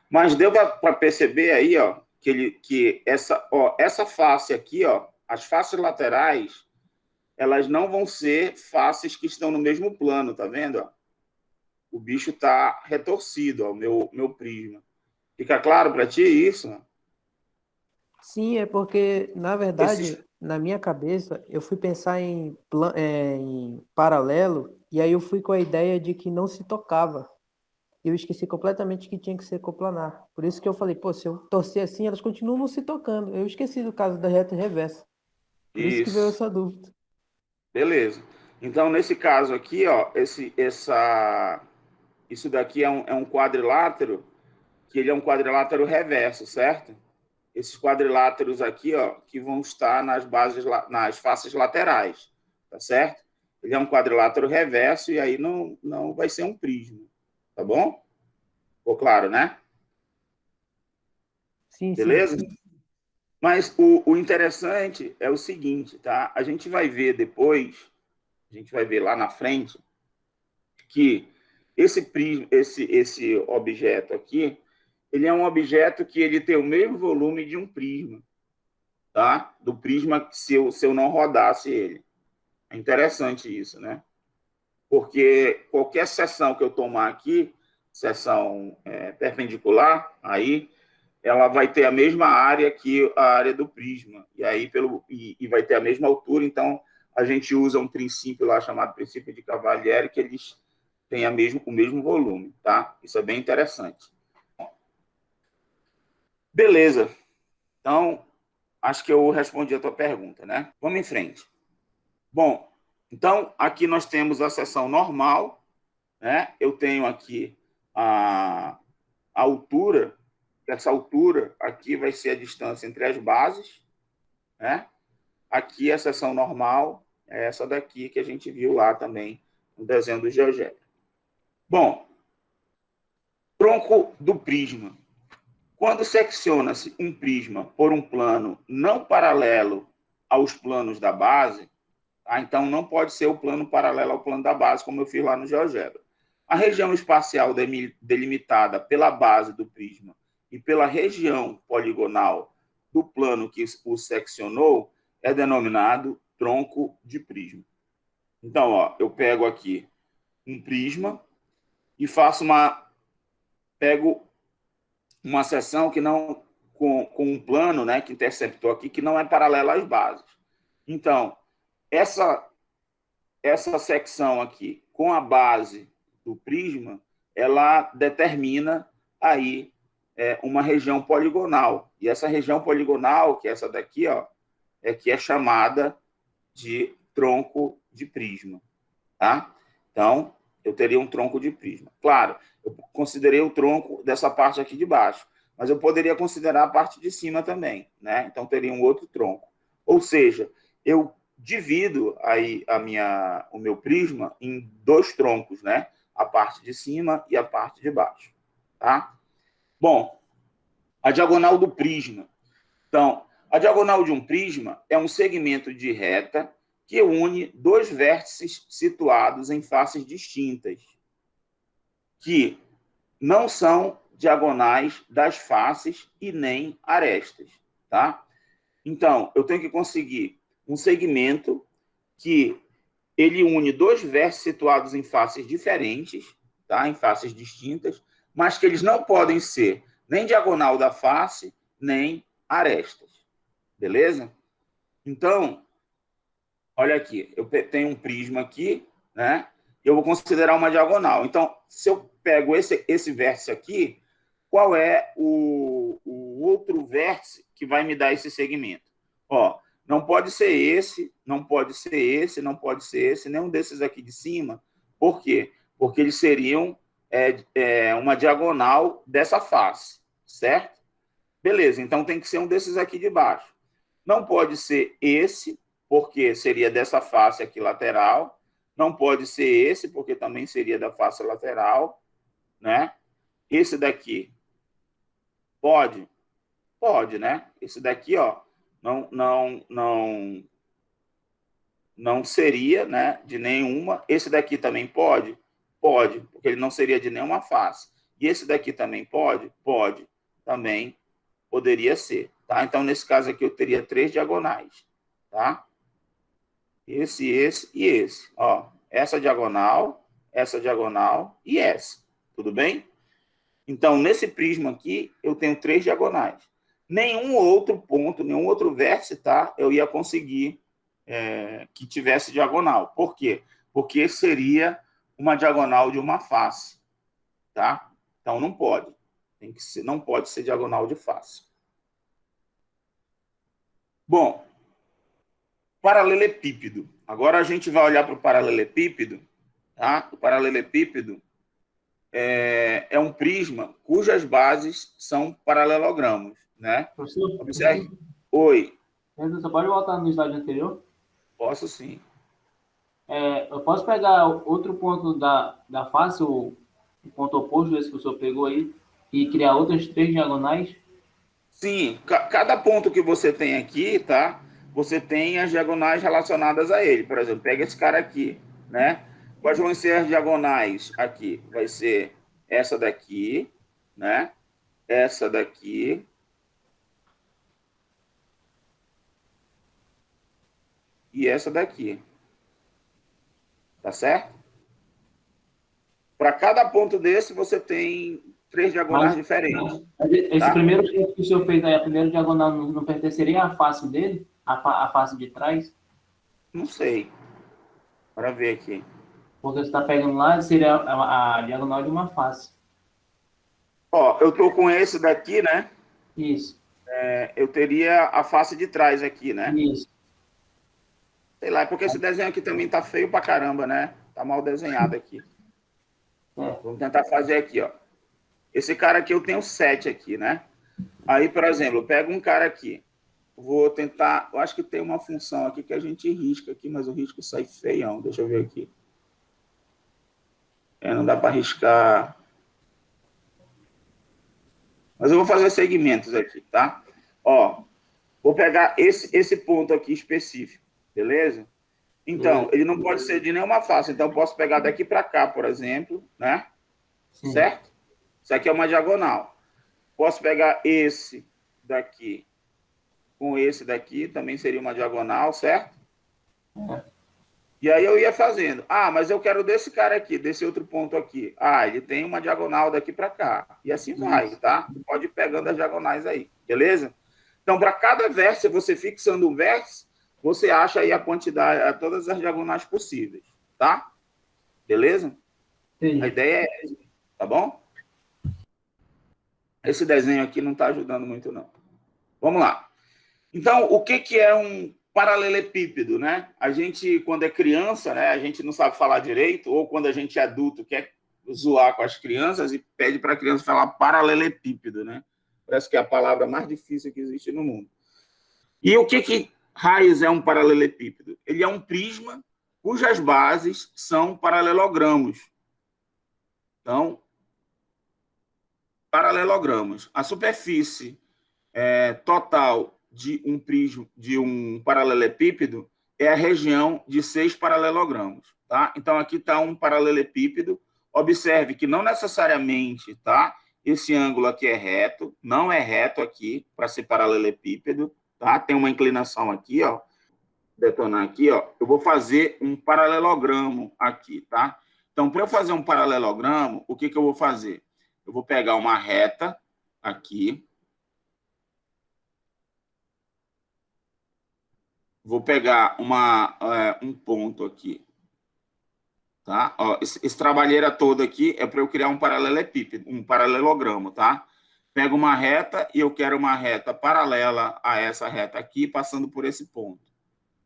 Mas deu para perceber aí, ó, que essa face aqui, ó, as faces laterais, elas não vão ser faces que estão no mesmo plano, tá vendo? Ó? O bicho está retorcido, ó, meu prisma. Fica claro para ti isso? Sim, é porque, na verdade, na minha cabeça, eu fui pensar em paralelo, e aí eu fui com a ideia de que não se tocava. Eu esqueci completamente que tinha que ser coplanar. Por isso que eu falei, pô, se eu torcer assim, elas continuam não se tocando. Eu esqueci do caso da reta e reversa. Por isso que veio Isso. essa dúvida. Beleza. Então, nesse caso aqui, ó, isso daqui é um quadrilátero, que ele é um quadrilátero reverso, certo? Esses quadriláteros aqui, ó, que vão estar nas faces laterais, tá certo? Ele é um quadrilátero reverso e aí não vai ser um prisma, tá bom? Ficou claro, né? Sim, sim. Beleza? Mas o interessante é o seguinte, tá? A gente vai ver depois, a gente vai ver lá na frente, que esse prisma, esse objeto aqui, ele é um objeto que ele tem o mesmo volume de um prisma, tá? Do prisma se eu não rodasse ele. É interessante isso, né? Porque qualquer seção que eu tomar aqui, seção perpendicular, aí ela vai ter a mesma área que a área do prisma, e aí e vai ter a mesma altura, então a gente usa um princípio lá chamado princípio de Cavalieri, que eles têm o mesmo volume, tá? Isso é bem interessante. Beleza. Então, acho que eu respondi a tua pergunta, né? Vamos em frente. Bom, então aqui nós temos a seção normal, né? Eu tenho aqui a altura. Essa altura aqui vai ser a distância entre as bases, né? Aqui a seção normal é essa daqui que a gente viu lá também no desenho do GeoGebra. Bom, tronco do prisma. Quando secciona-se um prisma por um plano não paralelo aos planos da base, tá? Então não pode ser o plano paralelo ao plano da base, como eu fiz lá no GeoGebra. A região espacial delimitada pela base do prisma e pela região poligonal do plano que o seccionou é denominado tronco de prisma. Então, ó, eu pego aqui um prisma e pego uma seção que não com um plano, né, que interceptou aqui, que não é paralelo às bases. Então, essa secção aqui com a base do prisma, ela determina aí uma região poligonal. E essa região poligonal, que é essa daqui, ó, que é chamada de tronco de prisma. Tá? Então, eu teria um tronco de prisma. Claro, eu considerei o tronco dessa parte aqui de baixo, mas eu poderia considerar a parte de cima também, né? Então, teria um outro tronco. Ou seja, eu divido aí o meu prisma em dois troncos, né? A parte de cima e a parte de baixo, tá? Bom, a diagonal do prisma. Então, a diagonal de um prisma é um segmento de reta que une dois vértices situados em faces distintas, que não são diagonais das faces e nem arestas, tá? Então, eu tenho que conseguir um segmento que ele une dois vértices situados em faces diferentes, tá? Em faces distintas, mas que eles não podem ser nem diagonal da face, nem arestas. Beleza? Então, olha aqui, eu tenho um prisma aqui, né? Eu vou considerar uma diagonal. Então, se eu pego esse vértice aqui, qual é o outro vértice que vai me dar esse segmento? Ó, não pode ser esse, não pode ser esse, não pode ser esse, nenhum desses aqui de cima. Por quê? Porque eles seriam uma diagonal dessa face, certo? Beleza, então tem que ser um desses aqui de baixo. Não pode ser esse, porque seria dessa face aqui lateral. Não pode ser esse, porque também seria da face lateral, né? Esse daqui pode? Pode, né? Esse daqui, ó, não seria, né, de nenhuma. Esse daqui também pode? Pode, porque ele não seria de nenhuma face. E esse daqui também pode? Pode. Também poderia ser. Tá? Então, nesse caso aqui, eu teria 3 diagonais. Tá? Esse e esse. Ó, essa diagonal e essa. Tudo bem? Então, nesse prisma aqui, eu tenho 3 diagonais. Nenhum outro ponto, nenhum outro vértice, tá? Eu ia conseguir que tivesse diagonal. Por quê? Porque seria uma diagonal de uma face, tá? Então, não pode. Não pode ser diagonal de face. Bom, paralelepípedo. Agora a gente vai olhar para o paralelepípedo, tá? O paralelepípedo é um prisma cujas bases são paralelogramos, né? Professor, Observe. Oi. você pode voltar no slide anterior? Posso sim. Eu posso pegar outro ponto da face, o ponto oposto desse que o senhor pegou aí, e criar outras 3 diagonais? Sim, cada ponto que você tem aqui, tá? Você tem as diagonais relacionadas a ele. Por exemplo, pega esse cara aqui, né? Quais vão ser as diagonais aqui? Vai ser essa daqui, né? Essa daqui. E essa daqui. Tá certo? Para cada ponto desse, você tem 3 diagonais diferentes. Esse Tá? primeiro ponto que o senhor fez aí, a primeira diagonal, não pertenceria à face dele? A face de trás? Não sei. Para ver aqui. Porque você está pegando lá, seria a diagonal de uma face. Ó, eu tô com esse daqui, né? Isso. Eu teria a face de trás aqui, né? Isso. Sei lá, é porque esse desenho aqui também tá feio pra caramba, né? Tá mal desenhado aqui. Vamos tentar fazer aqui, ó. Esse cara aqui eu tenho 7 aqui, né? Aí, por exemplo, eu pego um cara aqui. Vou tentar... Eu acho que tem uma função aqui que a gente risca aqui, mas o risco sai feião. Deixa eu ver aqui. Não dá para riscar... Mas eu vou fazer segmentos aqui, tá? Ó, vou pegar esse ponto aqui específico, beleza? Então, ele não pode ser de nenhuma face. Então, eu posso pegar daqui para cá, por exemplo, né? Sim. Certo? Isso aqui é uma diagonal. Posso pegar esse daqui com esse daqui, também seria uma diagonal, certo? E aí eu ia fazendo. Ah, mas eu quero desse cara aqui, desse outro ponto aqui. Ah, ele tem uma diagonal daqui para cá. E assim vai, tá? Você pode ir pegando as diagonais aí, beleza? Então, para cada vértice, você fixando um vértice, você acha aí a quantidade, todas as diagonais possíveis, tá? Beleza? Sim. A ideia é essa, tá bom? Esse desenho aqui não está ajudando muito, não. Vamos lá. Então, o que é um paralelepípedo, né? A gente, quando é criança, né, a gente não sabe falar direito, ou quando a gente é adulto, quer zoar com as crianças e pede para a criança falar paralelepípedo, né? Parece que é a palavra mais difícil que existe no mundo. E o que raios é um paralelepípedo? Ele é um prisma cujas bases são paralelogramos. Então, paralelogramos. A superfície total de um prisma, de um paralelepípedo, é a região de 6 paralelogramos, tá? Então, aqui está um paralelepípedo. Observe que não necessariamente, tá? Esse ângulo aqui é reto, não é reto aqui para ser paralelepípedo, tá? Tem uma inclinação aqui, ó. Detonar aqui, ó. Eu vou fazer um paralelogramo aqui, tá? Então, para eu fazer um paralelogramo, o que eu vou fazer? Eu vou pegar uma reta aqui. Vou pegar um ponto aqui. Tá? Ó, esse trabalheira todo aqui é para eu criar um paralelepípedo, um paralelogramo, tá? Pego uma reta e eu quero uma reta paralela a essa reta aqui, passando por esse ponto,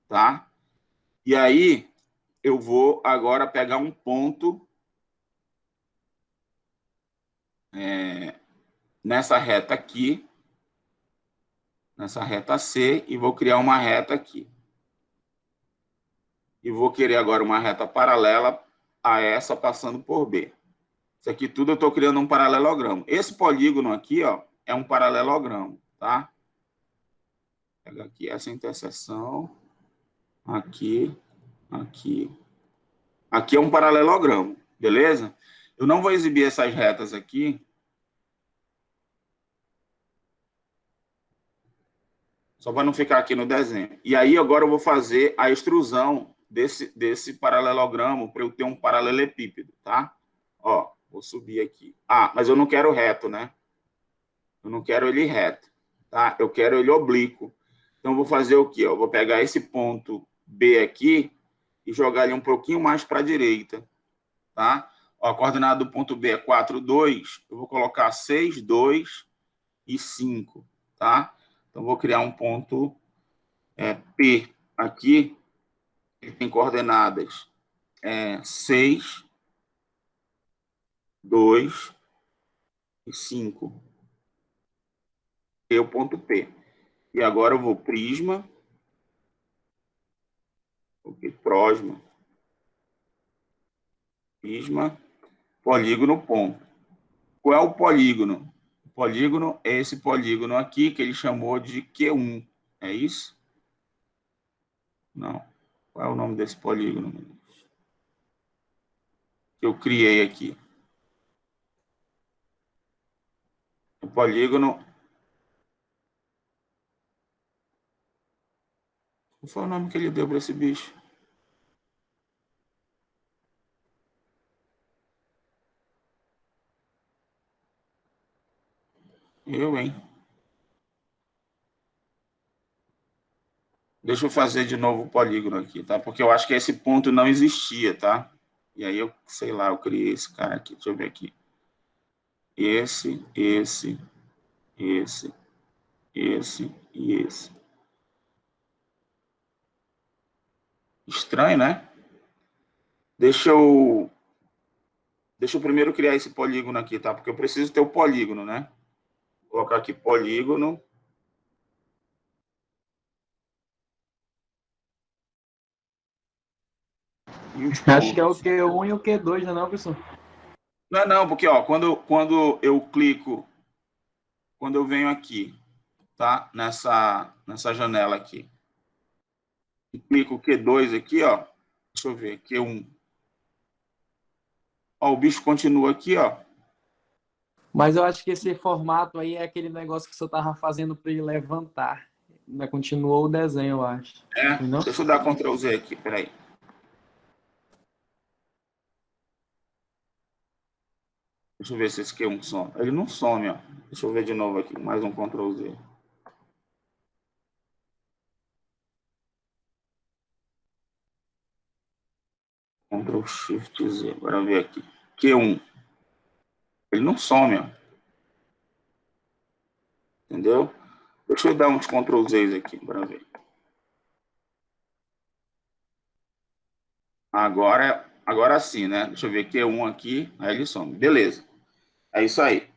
tá? E aí, eu vou agora pegar um ponto nessa reta aqui, nessa reta C, e vou criar uma reta aqui. E vou querer agora uma reta paralela a essa passando por B. Isso aqui tudo eu estou criando um paralelogramo. Esse polígono aqui, ó, é um paralelogramo, tá? Pega aqui essa interseção, aqui, aqui. Aqui é um paralelogramo, Beleza? Eu não vou exibir essas retas aqui. Só para não ficar aqui no desenho. E aí, agora eu vou fazer a extrusão desse paralelogramo para eu ter um paralelepípedo, tá? Ó, vou subir aqui. Ah, mas eu não quero reto, né? Eu não quero ele reto, tá? Eu quero ele oblíquo. Então, eu vou fazer o quê? Eu vou pegar esse ponto B aqui e jogar ele um pouquinho mais para a direita, tá? Ó, a coordenada do ponto B é 4, 2. Eu vou colocar 6, 2 e 5, tá? Então, vou criar um ponto P aqui. Ele tem coordenadas 6, 2 e 5. É o ponto P. E agora eu vou prisma, próxima, prisma, polígono, ponto. Qual é o polígono? O polígono é esse polígono aqui que ele chamou de Q1. É isso? Não. Qual é o nome desse polígono? Que eu criei aqui. O polígono... Qual foi o nome que ele deu para esse bicho? Hein? Deixa eu fazer de novo o polígono aqui, tá? Porque eu acho que esse ponto não existia, tá? E aí eu, sei lá, eu criei esse cara aqui. Deixa eu ver aqui. Esse e esse. Estranho, né? Deixa eu primeiro criar esse polígono aqui, tá? Porque eu preciso ter o polígono, né? Vou colocar aqui polígono. Acho que é o Q1 e o Q2, não é não, professor? Não, porque ó, quando eu clico, quando eu venho aqui, tá? Nessa janela aqui. E clico Q2 aqui, ó. Deixa eu ver, Q1. Ó, o bicho continua aqui, ó. Mas eu acho que esse formato aí é aquele negócio que o senhor estava fazendo para ele levantar. Ainda continuou o desenho, eu acho. Não? Deixa eu dar Ctrl Z aqui, peraí. Deixa eu ver se esse Q1 some. Ele não some, ó. Deixa eu ver de novo aqui, mais um Ctrl Z. Ctrl Shift Z. Agora ver aqui. Q1. Ele não some, ó. Entendeu? Deixa eu dar uns Ctrl Z aqui para ver. Agora sim, né? Deixa eu ver Q1 aqui, aí ele some. Beleza. É isso aí.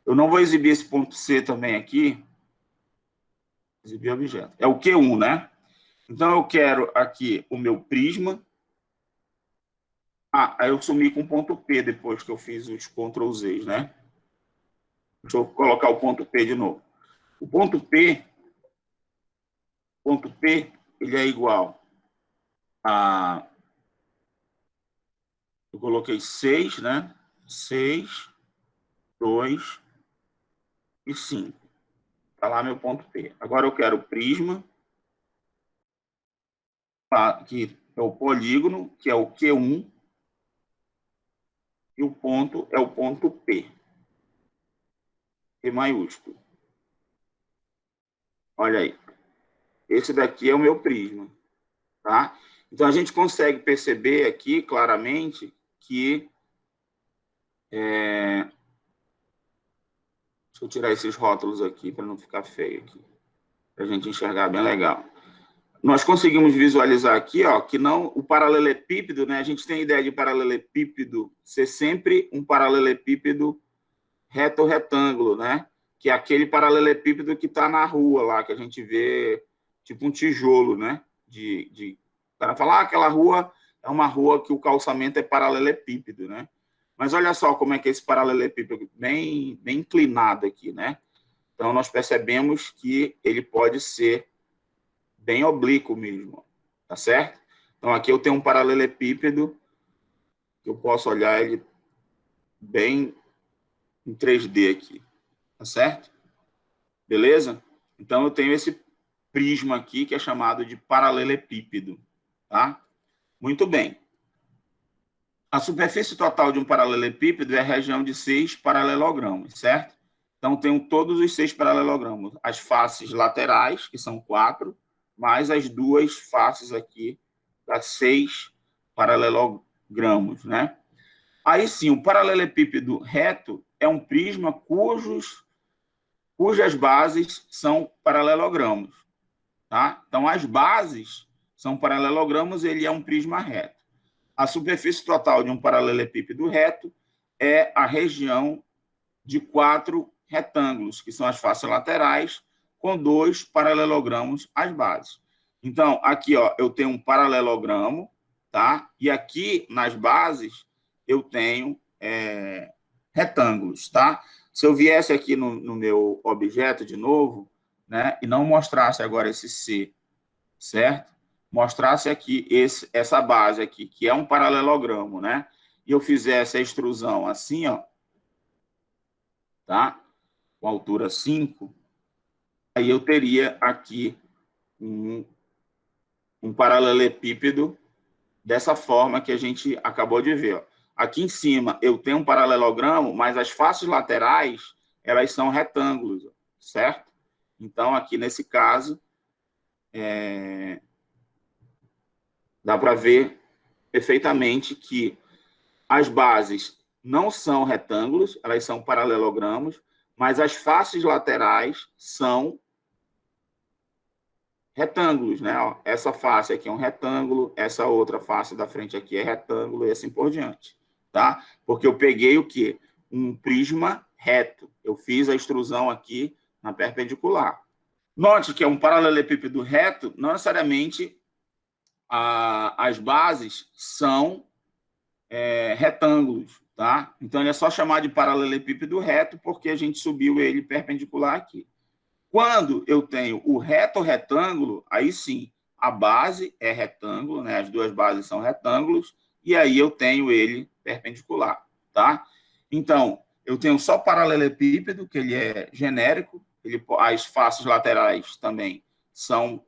Eu não vou exibir esse ponto C também aqui. Exibir objeto. É o Q1, né? Então eu quero aqui o meu prisma. Ah, aí eu sumi com o ponto P depois que eu fiz os Ctrl Zs, né? Deixa eu colocar o ponto P de novo. O ponto P, ele é igual a... Eu coloquei 6, né? 6, 2 e 5. Está lá meu ponto P. Agora eu quero o prisma, que é o polígono, que é o Q1, e o ponto é o ponto P. P maiúsculo. Olha aí. Esse daqui é o meu prisma. Tá? Então, a gente consegue perceber aqui claramente que... Deixa eu tirar esses rótulos aqui para não ficar feio aqui. Para a gente enxergar bem legal. Nós conseguimos visualizar aqui, ó, que não o paralelepípedo, né? A gente tem a ideia de paralelepípedo ser sempre um paralelepípedo reto-retângulo, né? Que é aquele paralelepípedo que está na rua lá, que a gente vê tipo um tijolo, né? O cara fala, aquela rua é uma rua que o calçamento é paralelepípedo, né? Mas olha só como é que é esse paralelepípedo bem inclinado aqui, né? Então, nós percebemos que ele pode ser bem oblíquo mesmo, tá certo? Então, aqui eu tenho um paralelepípedo que eu posso olhar ele bem em 3D aqui, tá certo? Beleza? Então, eu tenho esse prisma aqui, que é chamado de paralelepípedo, tá? Muito bem. A superfície total de um paralelepípedo é a região de 6 paralelogramas, certo? Então, tenho todos os 6 paralelogramas. As faces laterais, que são 4, mais as duas faces aqui, das 6 paralelogramos, né? Aí sim, o paralelepípedo reto é um prisma cujas bases são paralelogramos, tá? Então, as bases são paralelogramos, ele é um prisma reto. A superfície total de um paralelepípedo reto é a região de 4 retângulos, que são as faces laterais, com 2 paralelogramos às bases. Então, aqui ó, eu tenho um paralelogramo, tá? E aqui nas bases eu tenho retângulos, tá? Se eu viesse aqui no meu objeto de novo, né, e não mostrasse agora esse C, certo? Mostrasse aqui essa base aqui, que é um paralelogramo, né? E eu fizesse a extrusão assim, ó, tá? Com altura 5, aí eu teria aqui um paralelepípedo dessa forma que a gente acabou de ver, ó. Aqui em cima eu tenho um paralelogramo, mas as faces laterais, elas são retângulos, certo? Então, aqui nesse caso, dá para ver perfeitamente que as bases não são retângulos, elas são paralelogramos, mas as faces laterais são retângulos, né? Ó, essa face aqui é um retângulo, essa outra face da frente aqui é retângulo e assim por diante, tá? Porque eu peguei o quê? Um prisma reto. Eu fiz a extrusão aqui na perpendicular. Note que é um paralelepípedo reto, não necessariamente as bases são retângulos, tá? Então, é só chamar de paralelepípedo reto porque a gente subiu ele perpendicular aqui. Quando eu tenho o reto retângulo, aí sim, a base é retângulo, né? As duas bases são retângulos, e aí eu tenho ele perpendicular, tá? Então, eu tenho só paralelepípedo, que ele é genérico, as faces laterais também são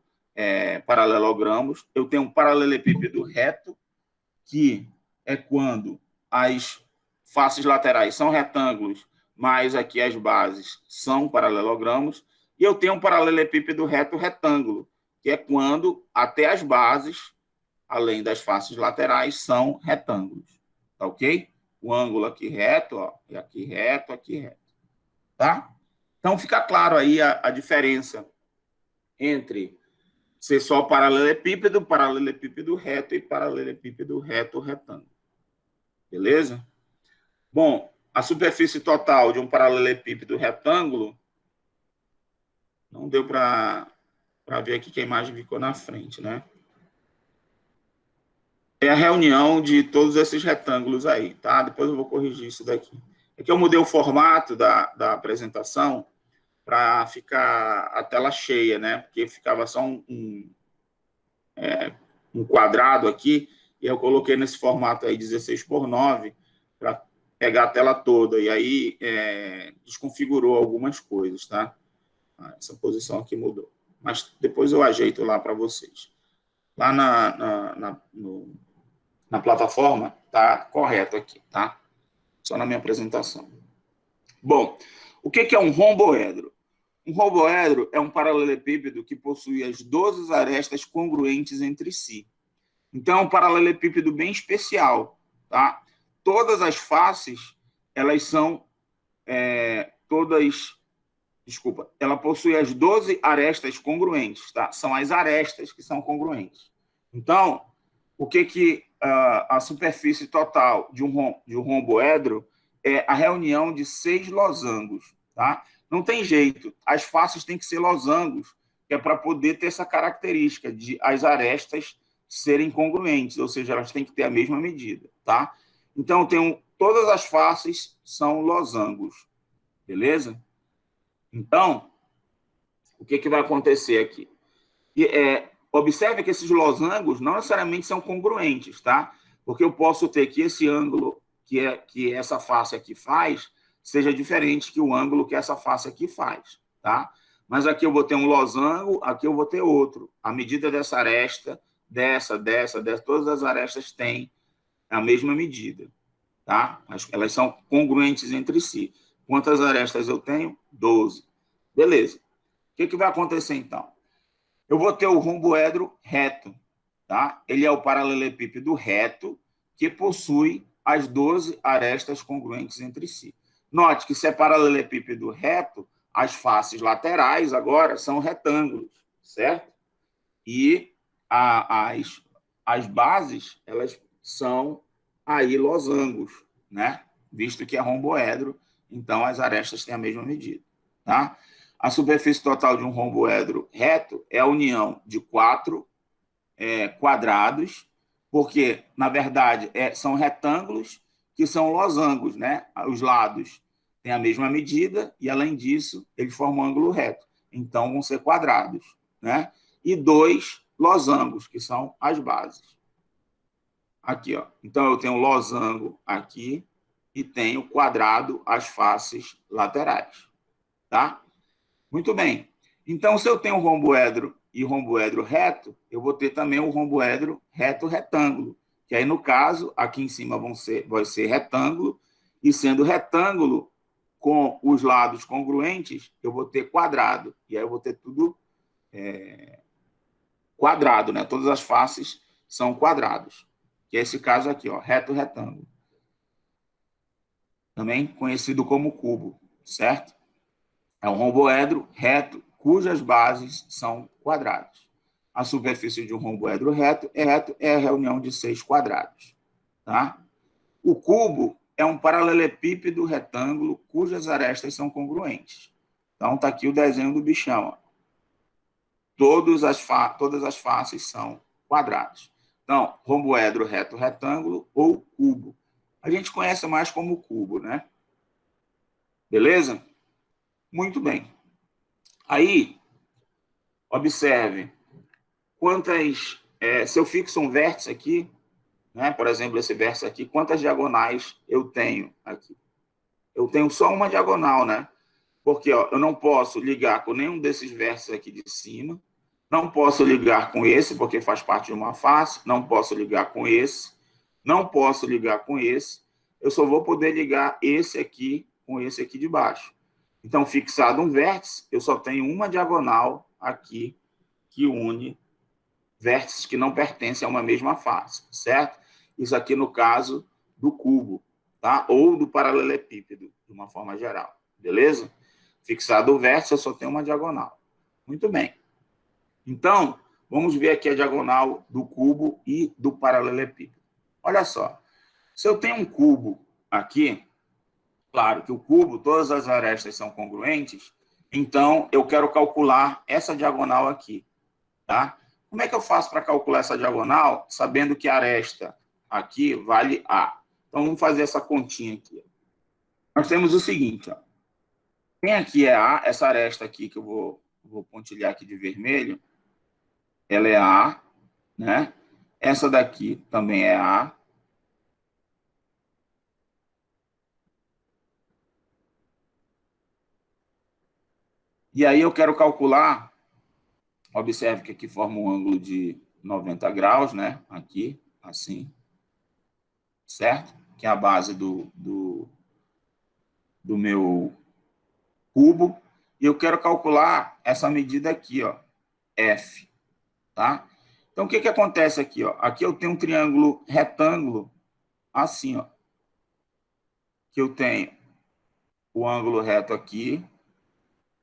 paralelogramos. Eu tenho um paralelepípedo reto, que é quando as faces laterais são retângulos, mas aqui as bases são paralelogramos. E eu tenho um paralelepípedo reto retângulo, que é quando até as bases, além das faces laterais, são retângulos. Tá ok? O ângulo aqui reto, ó, e aqui reto, aqui reto. Tá? Então, fica claro aí a diferença entre ser só paralelepípedo, paralelepípedo reto e paralelepípedo reto retângulo. Beleza? Bom, a superfície total de um paralelepípedo retângulo, não deu para ver aqui que a imagem ficou na frente, né? É a reunião de todos esses retângulos aí, tá? Depois eu vou corrigir isso daqui. É que eu mudei o formato da apresentação para ficar a tela cheia, né? Porque ficava só um quadrado aqui, e eu coloquei nesse formato aí 16:9 para pegar a tela toda, e aí desconfigurou algumas coisas, tá? Essa posição aqui mudou. Mas depois eu ajeito lá para vocês. Lá na plataforma tá correto aqui, tá? Só na minha apresentação. Bom, o que é um romboedro? Um romboedro é um paralelepípedo que possui as 12 arestas congruentes entre si. Então, é um paralelepípedo bem especial, tá? Todas as faces, elas são ela possui as 12 arestas congruentes, tá? São as arestas que são congruentes. Então, o que a superfície total de um romboedro é a reunião de 6 losangos, tá? Não tem jeito, as faces têm que ser losangos, que é para poder ter essa característica de as arestas serem congruentes, ou seja, elas têm que ter a mesma medida, tá? Então, todas as faces são losangos, beleza? Então, o que vai acontecer aqui? Observe que esses losangos não necessariamente são congruentes, tá? Porque eu posso ter que esse ângulo que essa face aqui faz seja diferente que o ângulo que essa face aqui faz, tá? Mas aqui eu vou ter um losango, aqui eu vou ter outro. A medida dessa aresta, dessa, todas as arestas têm a mesma medida, tá? Elas são congruentes entre si. Quantas arestas eu tenho? 12. Beleza. O que vai acontecer, então? Eu vou ter o romboedro reto, tá? Ele é o paralelepípedo reto que possui as 12 arestas congruentes entre si. Note que se é paralelepípedo reto, as faces laterais agora são retângulos, certo? E as bases, elas são aí losangos, né? Visto que é romboedro, então as arestas têm a mesma medida, tá? A superfície total de um romboedro reto é a união de 4 quadrados, porque, na verdade, são retângulos que são losangos, né? Os lados têm a mesma medida e, além disso, eles formam um ângulo reto. Então, vão ser quadrados, né? E 2 losangos, que são as bases. Aqui, ó. Então, eu tenho um losango aqui e tenho quadrado as faces laterais, tá? Muito bem. Então, se eu tenho um romboedro e romboedro reto, eu vou ter também o romboedro reto-retângulo, que aí, no caso, aqui em cima vai ser retângulo, e sendo retângulo com os lados congruentes, eu vou ter quadrado. E aí eu vou ter tudo quadrado, né? Todas as faces são quadrados. Que é esse caso aqui, ó, reto-retângulo. Também conhecido como cubo, certo? É um romboedro reto, cujas bases são quadrados. A superfície de um romboedro reto é a reunião de 6 quadrados. Tá? O cubo é um paralelepípedo retângulo cujas arestas são congruentes. Então, está aqui o desenho do bichão. Ó. Todas as faces são quadrados. Então, romboedro reto retângulo ou cubo. A gente conhece mais como cubo, né? Beleza? Muito bem. Aí, observe quantas... se eu fixo um vértice aqui, né, por exemplo, esse vértice aqui, quantas diagonais eu tenho aqui? Eu tenho só uma diagonal, né? Porque ó, eu não posso ligar com nenhum desses vértices aqui de cima, não posso ligar com esse, porque faz parte de uma face, não posso ligar com esse, não posso ligar com esse, eu só vou poder ligar esse aqui com esse aqui de baixo. Então, fixado um vértice, eu só tenho uma diagonal aqui que une vértices que não pertencem a uma mesma face, certo? Isso aqui no caso do cubo, tá? Ou do paralelepípedo, de uma forma geral, beleza? Fixado o vértice, eu só tenho uma diagonal. Muito bem. Então, vamos ver aqui a diagonal do cubo e do paralelepípedo. Olha só, se eu tenho um cubo aqui, claro que o cubo, todas as arestas são congruentes, então eu quero calcular essa diagonal aqui, tá? Como é que eu faço para calcular essa diagonal, sabendo que a aresta aqui vale A? Então, vamos fazer essa continha aqui. Nós temos o seguinte, ó. Quem aqui é A, essa aresta aqui que eu vou pontilhar aqui de vermelho, ela é A, né? Essa daqui também é A. E aí eu quero calcular, observe que aqui forma um ângulo de 90 graus, né? Aqui, assim. Certo? Que é a base do meu cubo. E eu quero calcular essa medida aqui, ó, F. Tá? Então, o que acontece aqui? Ó? Aqui eu tenho um triângulo retângulo, assim, ó. Que eu tenho o ângulo reto aqui.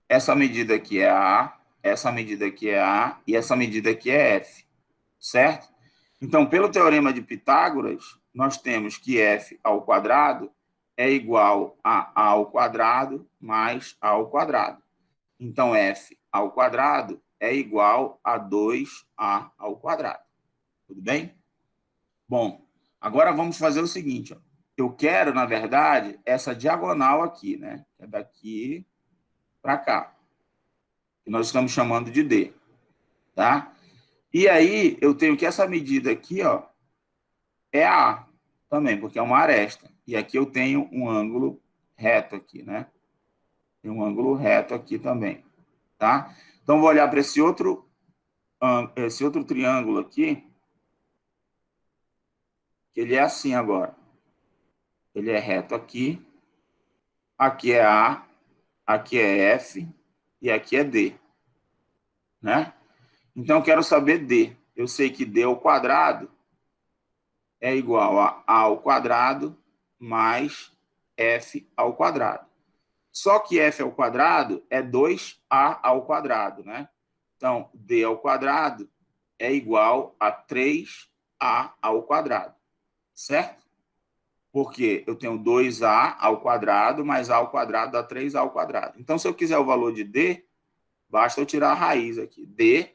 Essa medida aqui é A, essa medida aqui é A e essa medida aqui é F, certo? Então, pelo teorema de Pitágoras, nós temos que F ao quadrado é igual a A ao quadrado mais A ao quadrado. Então, F ao quadrado é igual a 2A ao quadrado. Tudo bem? Bom, agora vamos fazer o seguinte. Ó. Eu quero, na verdade, essa diagonal aqui, né? É daqui para cá, que nós estamos chamando de D, tá? E aí, eu tenho que essa medida aqui, ó, é A também, porque é uma aresta. E aqui eu tenho um ângulo reto aqui, né? Tem um ângulo reto aqui também, tá? Então, vou olhar para esse outro triângulo aqui, que ele é assim agora. Ele é reto aqui, aqui é A, aqui é F e aqui é D, né? Então, eu quero saber D. Eu sei que D ao quadrado é igual a A ao quadrado mais F ao quadrado. Só que F ao quadrado é 2A ao quadrado, né? Então, D ao quadrado é igual a 3A ao quadrado, certo? Porque eu tenho 2A ao quadrado mais A ao quadrado dá 3A ao quadrado. Então, se eu quiser o valor de D, basta eu tirar a raiz aqui. D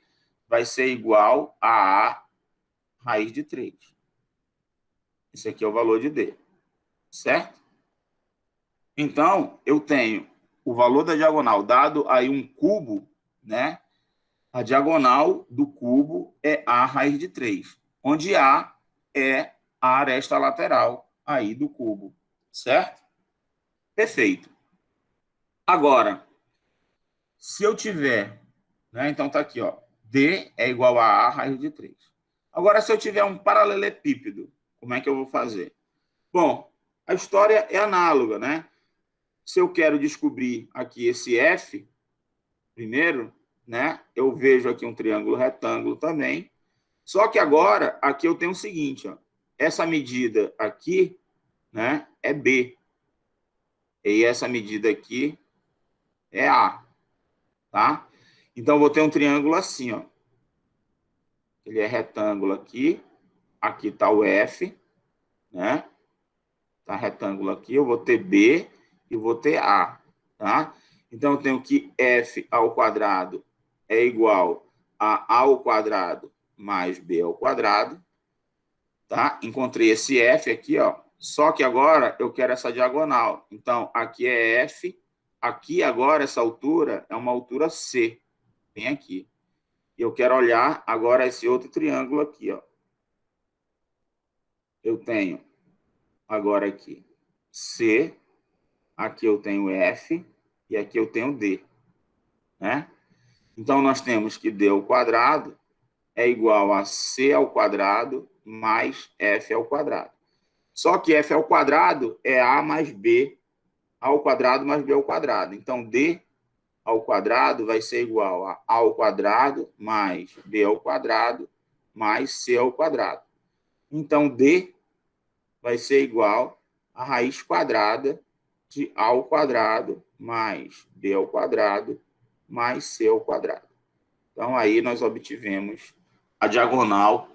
vai ser igual a A raiz de 3. Esse aqui é o valor de D, certo? Então, eu tenho o valor da diagonal dado aí um cubo, né? A diagonal do cubo é A raiz de 3, onde A é a aresta lateral aí do cubo, certo? Perfeito. Agora, se eu tiver, né? Então tá aqui, ó, D é igual a A raiz de 3. Agora, se eu tiver um paralelepípedo, como é que eu vou fazer? Bom, a história é análoga, né? Se eu quero descobrir aqui esse F, primeiro, né? Eu vejo aqui um triângulo retângulo também. Só que agora, aqui eu tenho o seguinte, ó, essa medida aqui, né, é B. E essa medida aqui é A, tá? Então, eu vou ter um triângulo assim, ó. Ele é retângulo aqui. Aqui está o F, né? Tá retângulo aqui. Eu vou ter B e vou ter A, tá? Então, eu tenho que F ao quadrado é igual a A ao quadrado mais B ao quadrado, tá? Encontrei esse F aqui, ó. Só que agora eu quero essa diagonal. Então, aqui é F. Aqui agora, essa altura é uma altura C. Bem aqui. E eu quero olhar agora esse outro triângulo aqui, ó. Eu tenho agora aqui C. Aqui eu tenho F. E aqui eu tenho D, né? Então, nós temos que D ao quadrado é igual a C ao quadrado mais F ao quadrado. Só que F ao quadrado é A mais B ao quadrado mais B ao quadrado. Então, D ao quadrado vai ser igual a ao quadrado mais B ao quadrado mais C ao quadrado. Então, D vai ser igual a raiz quadrada de A ao quadrado mais B ao quadrado mais C ao quadrado. Então, aí nós obtivemos a diagonal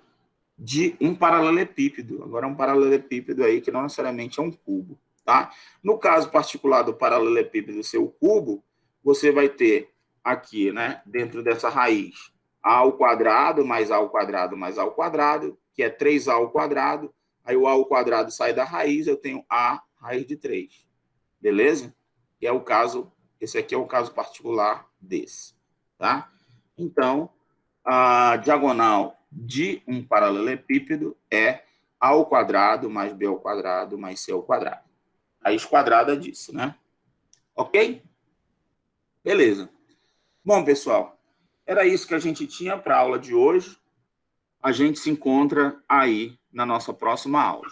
de um paralelepípedo. Agora, um paralelepípedo aí que não necessariamente é um cubo, tá? No caso particular do paralelepípedo ser o cubo, você vai ter aqui, né, dentro dessa raiz, A ao quadrado mais A ao quadrado mais A ao quadrado, que é 3A ao quadrado. Aí o A ao quadrado sai da raiz, eu tenho A raiz de 3. Beleza? E é o caso, esse aqui é o caso particular desse, tá? Então, a diagonal de um paralelepípedo é A ao quadrado mais B ao quadrado mais C ao quadrado. Raiz quadrada disso, né? Ok? Beleza. Bom, pessoal, era isso que a gente tinha para a aula de hoje. A gente se encontra aí na nossa próxima aula.